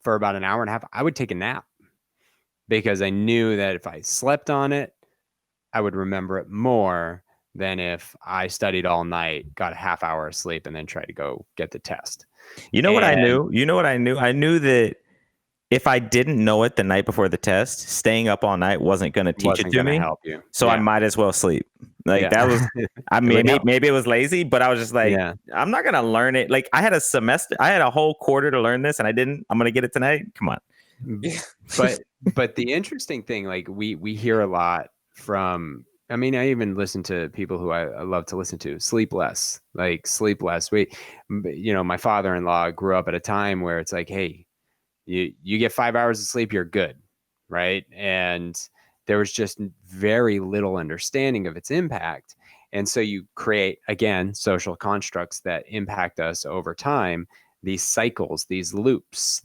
for about an hour and a half, I would take a nap because I knew that if I slept on it, I would remember it more than if I studied all night, got a half hour of sleep, and then tried to go get the test. What I knew? I knew that if I didn't know it the night before the test, staying up all night wasn't going to teach it to me. Help you. So I might as well sleep. Like that was, maybe it was lazy, but I was just like, I'm not going to learn it. Like I had a whole quarter to learn this and I didn't. I'm going to get it tonight. Come on. But the interesting thing, like we hear a lot from, I mean, I even listen to people who I love to listen to, sleep less. My father-in-law grew up at a time where it's like, hey, you get 5 hours of sleep, you're good, right? And there was just very little understanding of its impact. And so you create, again, social constructs that impact us over time, these cycles, these loops,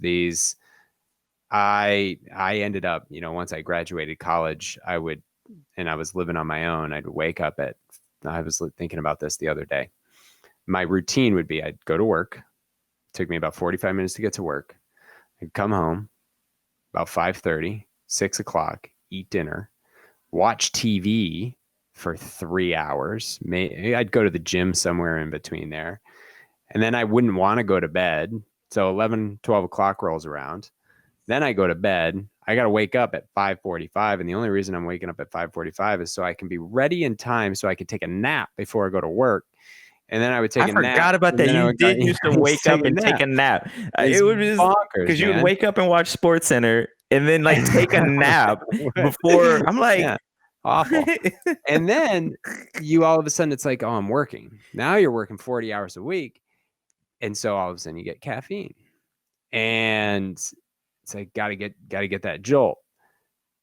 I ended up, once I graduated college, I was living on my own, I'd wake up I was thinking about this the other day. My routine would be I'd go to work. It took me about 45 minutes to get to work. I'd come home about 5:30, 6 o'clock, eat dinner, watch TV for 3 hours. I'd go to the gym somewhere in between there. And then I wouldn't want to go to bed. So 11, 12 o'clock rolls around. Then I go to bed. I got to wake up at 5:45. And the only reason I'm waking up at 5:45 is so I can be ready in time so I could take a nap before I go to work. And then I would take a nap. I forgot about that. You did used to wake up and take a nap. It was just bonkers because you would wake up and watch SportsCenter and then like take a nap before. I'm like, awful. And then you all of a sudden it's like, oh, I'm working. Now you're working 40 hours a week. And so all of a sudden you get caffeine. And it's like gotta get that jolt.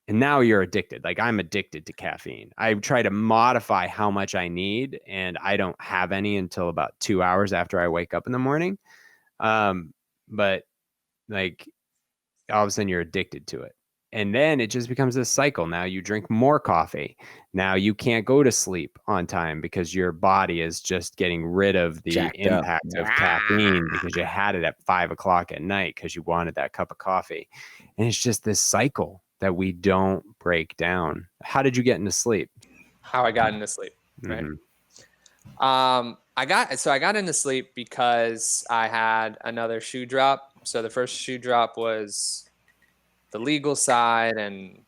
And now you're addicted. Like I'm addicted to caffeine. I try to modify how much I need, and I don't have any until about 2 hours after I wake up in the morning. But like all of a sudden you're addicted to it. And then it just becomes this cycle. Now you drink more coffee. Now you can't go to sleep on time because your body is just getting rid of the impact of caffeine because you had it at 5 o'clock at night because you wanted that cup of coffee. And it's just this cycle that we don't break down. How did you get into sleep? How I got into sleep, right? Mm-hmm. I got into sleep because I had another shoe drop. So the first shoe drop was the legal side and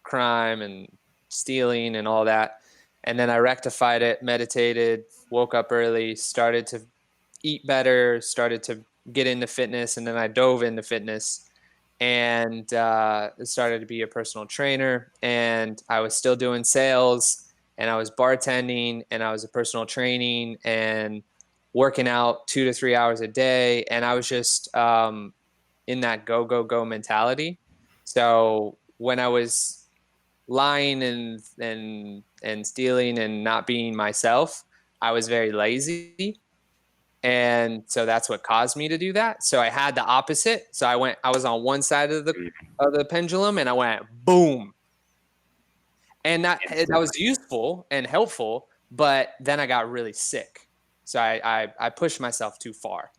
crime and stealing and all that. And then I rectified it, meditated, woke up early, started to eat better, started to get into fitness. And then I dove into fitness and started to be a personal trainer. And I was still doing sales and I was bartending and I was a personal training and working out 2 to 3 hours a day. And I was just in that go mentality. So when I was lying and stealing and not being myself, I was very lazy. And so that's what caused me to do that. So I had the opposite. So I was on one side of the pendulum and I went boom. And that was useful and helpful, but then I got really sick. So I pushed myself too far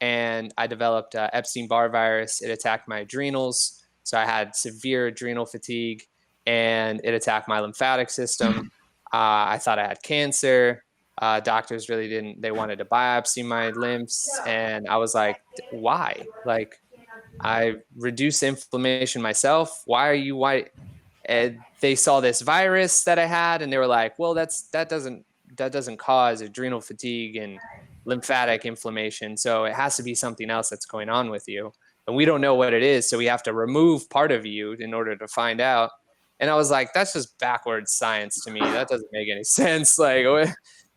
and I developed Epstein Bar Virus. It attacked my adrenals. So I had severe adrenal fatigue and it attacked my lymphatic system. I thought I had cancer. Doctors really they wanted to biopsy my lymphs. And I was like, why? Like I reduce inflammation myself. Why? And they saw this virus that I had and they were like, well, that doesn't cause adrenal fatigue and lymphatic inflammation. So it has to be something else that's going on with you. And we don't know what it is. So we have to remove part of you in order to find out. And I was like, that's just backwards science to me. That doesn't make any sense. Like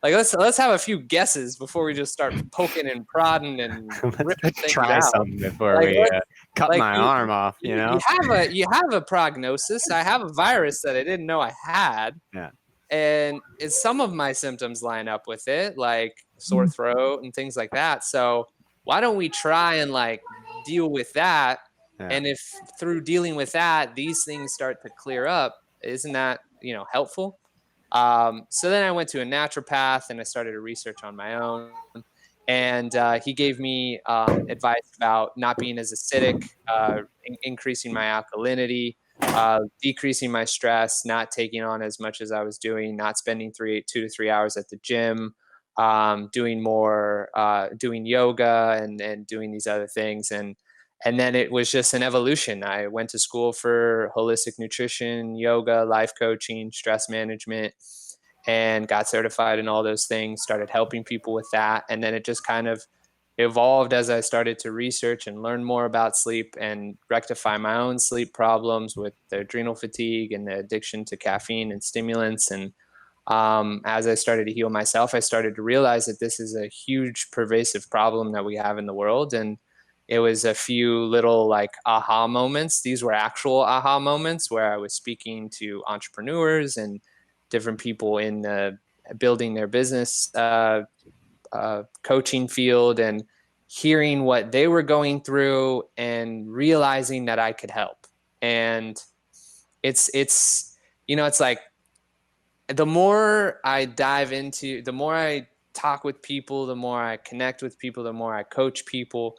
let's have a few guesses before we just start poking and prodding and let's try something before we cut my arm off. You know, you have a prognosis. I have a virus that I didn't know I had. Yeah. And some of my symptoms line up with it, like sore throat and things like that. So why don't we try and like deal with that? Yeah. And if through dealing with that, these things start to clear up, isn't that, helpful? So then I went to a naturopath and I started to research on my own. And he gave me advice about not being as acidic, increasing my alkalinity, decreasing my stress, not taking on as much as I was doing, not spending 2 to 3 hours at the gym, doing more, doing yoga and doing these other things. And then it was just an evolution. I went to school for holistic nutrition, yoga, life coaching, stress management, and got certified in all those things, started helping people with that. And then it just kind of evolved as I started to research and learn more about sleep and rectify my own sleep problems with the adrenal fatigue and the addiction to caffeine and stimulants. And as I started to heal myself, I started to realize that this is a huge pervasive problem that we have in the world. And it was a few little like aha moments. These were actual aha moments where I was speaking to entrepreneurs and different people in building their business coaching field, and hearing what they were going through and realizing that I could help. And it's like the more I dive into, the more I talk with people, the more I connect with people, the more I coach people,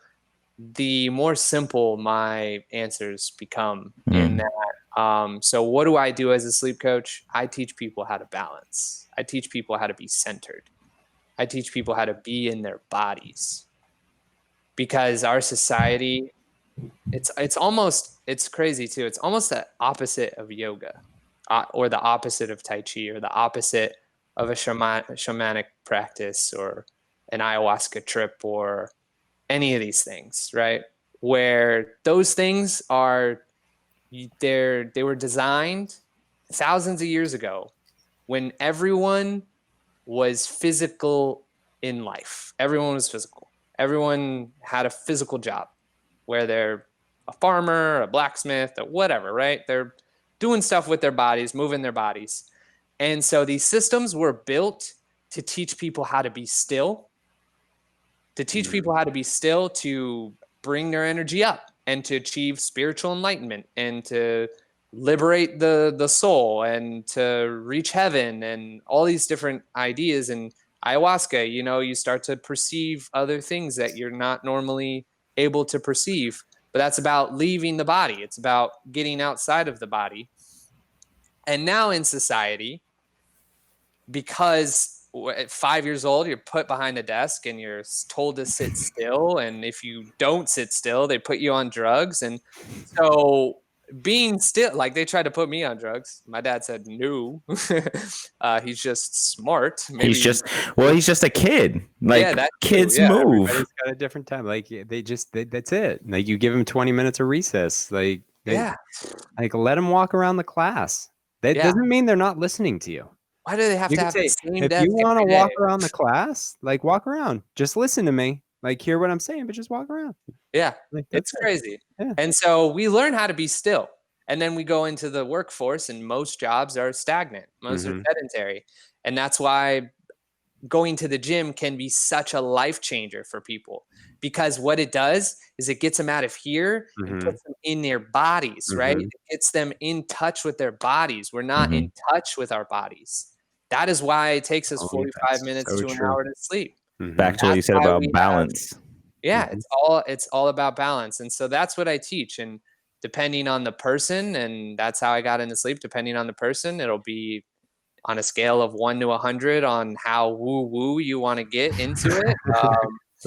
the more simple my answers become in that. So what do I do as a sleep coach? I teach people how to balance. I teach people how to be centered. I teach people how to be in their bodies, because our society, it's crazy too. It's almost the opposite of yoga, or the opposite of Tai Chi, or the opposite of a shamanic practice, or an ayahuasca trip, or any of these things, right? Where those things are, they were designed thousands of years ago when everyone was physical in life. Everyone was physical. Everyone had a physical job, where they're a farmer, a blacksmith, or whatever, right? They're doing stuff with their bodies, moving their bodies. And so these systems were built to teach people how to be still, to bring their energy up and to achieve spiritual enlightenment and to liberate the soul and to reach heaven and all these different ideas. And ayahuasca, you start to perceive other things that you're not normally able to perceive, but that's about leaving the body. It's about getting outside of the body. And now in society, because at 5 years old, you're put behind a desk and you're told to sit still. And if you don't sit still, they put you on drugs. And so being still, like they tried to put me on drugs. My dad said, no, he's just smart. Maybe he's just a kid. Like, yeah, kids move. Everybody's got a different time. Like that's it. Like you give them 20 minutes of recess. Like, like let them walk around the class. That doesn't mean they're not listening to you. Why do they have to have the same desk? If you want to walk around the class, like walk around. Just listen to me. Like hear what I'm saying, but just walk around. Yeah, like, it's crazy. Yeah. And so we learn how to be still. And then we go into the workforce, and most jobs are stagnant. Most are sedentary. And that's why going to the gym can be such a life changer for people, because what it does is it gets them out of here and puts them in their bodies, right? It gets them in touch with their bodies. We're not in touch with our bodies. That is why it takes us 45 minutes to an hour to sleep. Back to what you said about balance. It's all about balance. And so that's what I teach. And depending on the person, and that's how I got into sleep, depending on the person, it'll be on a scale of 1 to 100 on how woo you want to get into it.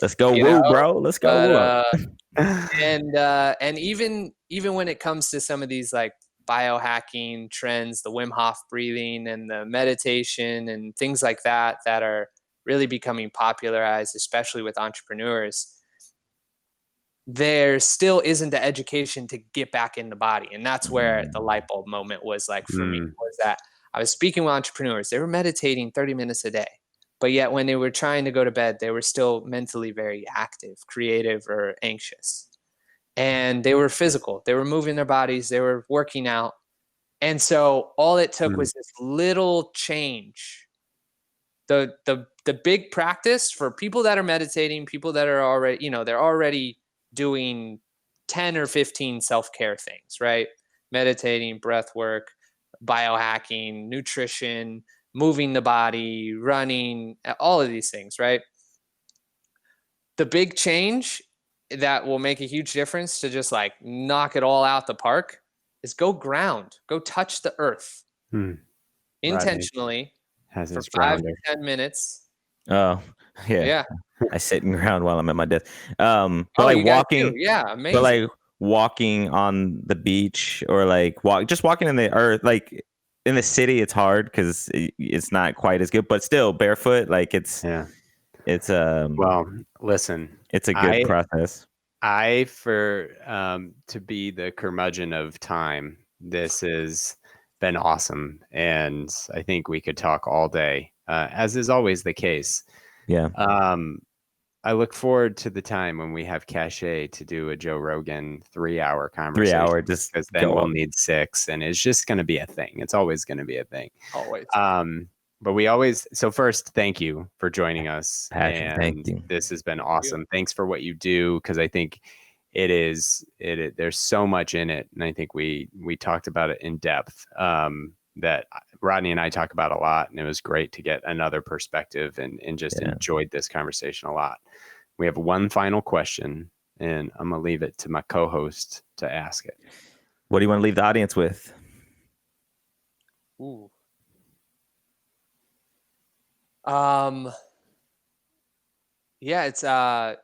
Let's go woo, bro. Let's go woo. And even when it comes to some of these like biohacking trends, the Wim Hof breathing and the meditation and things like that are really becoming popularized, especially with entrepreneurs, there still isn't the education to get back in the body. And that's where the light bulb moment was like for me, was that I was speaking with entrepreneurs. They were meditating 30 minutes a day, but yet when they were trying to go to bed, they were still mentally very active, creative, or anxious. And they were physical. They were moving their bodies. They were working out. And so all it took was this little change. The big practice for people that are meditating, people that are already, they're already doing 10 or 15 self-care things, right? Meditating, breath work, biohacking, nutrition, moving the body, running, all of these things, right? the big change that will make a huge difference to just like knock it all out the park is go ground, go touch the earth intentionally Has for his 5 to grounder. 10 minutes. Oh, yeah. Yeah. I sit in ground while I'm at my desk. But Oh, like you guys walking, do. Yeah, amazing. but like walking on the beach or like just walking in the earth, like in the city, it's hard because it's not quite as good. But still, barefoot, like it's Well, listen, it's a good process. To be the curmudgeon of time, this has been awesome, and I think we could talk all day, as is always the case. Yeah. I look forward to the time when we have cachet to do a Joe Rogan 3-hour conversation. 3 hour, just because then we'll need 6, and it's just going to be a thing. It's always going to be a thing. Always. But we always. So first, thank you for joining us. Patrick, thank you. This has been awesome. Thanks for what you do, because I think there's so much in it, and I think we talked about it in depth. That Rodney and I talk about a lot, and it was great to get another perspective and just enjoyed this conversation a lot. We have one final question, and I'm gonna leave it to my co-host to ask it. What do you want to leave the audience with? Ooh. Yeah, it's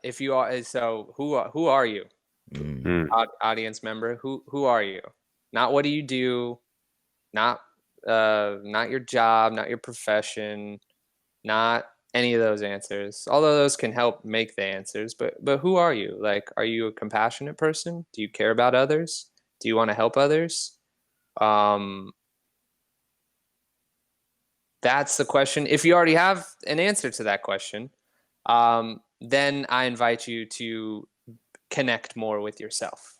if you are, so who are you? Audience member, who are you? Not what do you do, not your job, not your profession, not any of those answers. Although those can help make the answers, but who are you? Like, are you a compassionate person? Do you care about others? Do you want to help others? That's the question. If you already have an answer to that question, then I invite you to connect more with yourself.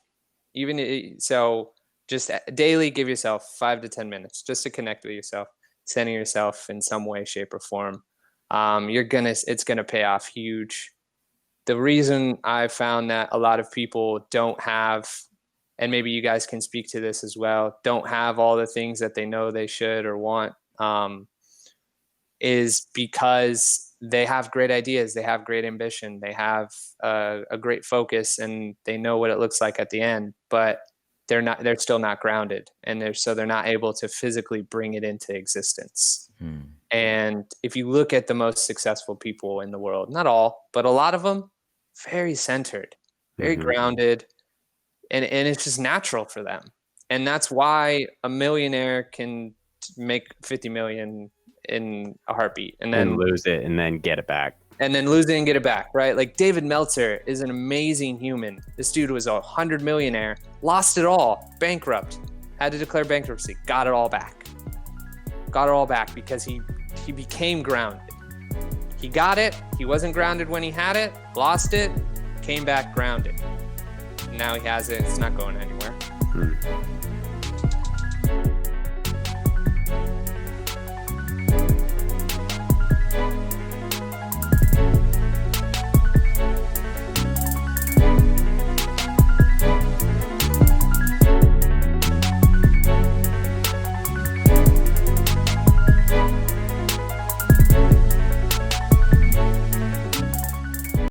So just daily give yourself 5 to 10 minutes just to connect with yourself, center yourself in some way, shape, or form. It's gonna pay off huge. The reason I found that a lot of people don't have, and maybe you guys can speak to this as well, don't have all the things that they know they should or want, is because they have great ideas, they have great ambition, they have a great focus, and they know what it looks like at the end, but they're still not grounded, and they're not able to physically bring it into existence. And if you look at the most successful people in the world, not all, but a lot of them, very centered, very grounded, and it's just natural for them. And that's why a millionaire can make 50 million in a heartbeat and then lose it and then get it back. And then lose it and get it back, right? Like David Meltzer is an amazing human. This dude was a 100 millionaire, lost it all, bankrupt, had to declare bankruptcy, got it all back. Got it all back because he became grounded. He got it, he wasn't grounded when he had it, lost it, came back grounded. Now he has it, it's not going anywhere.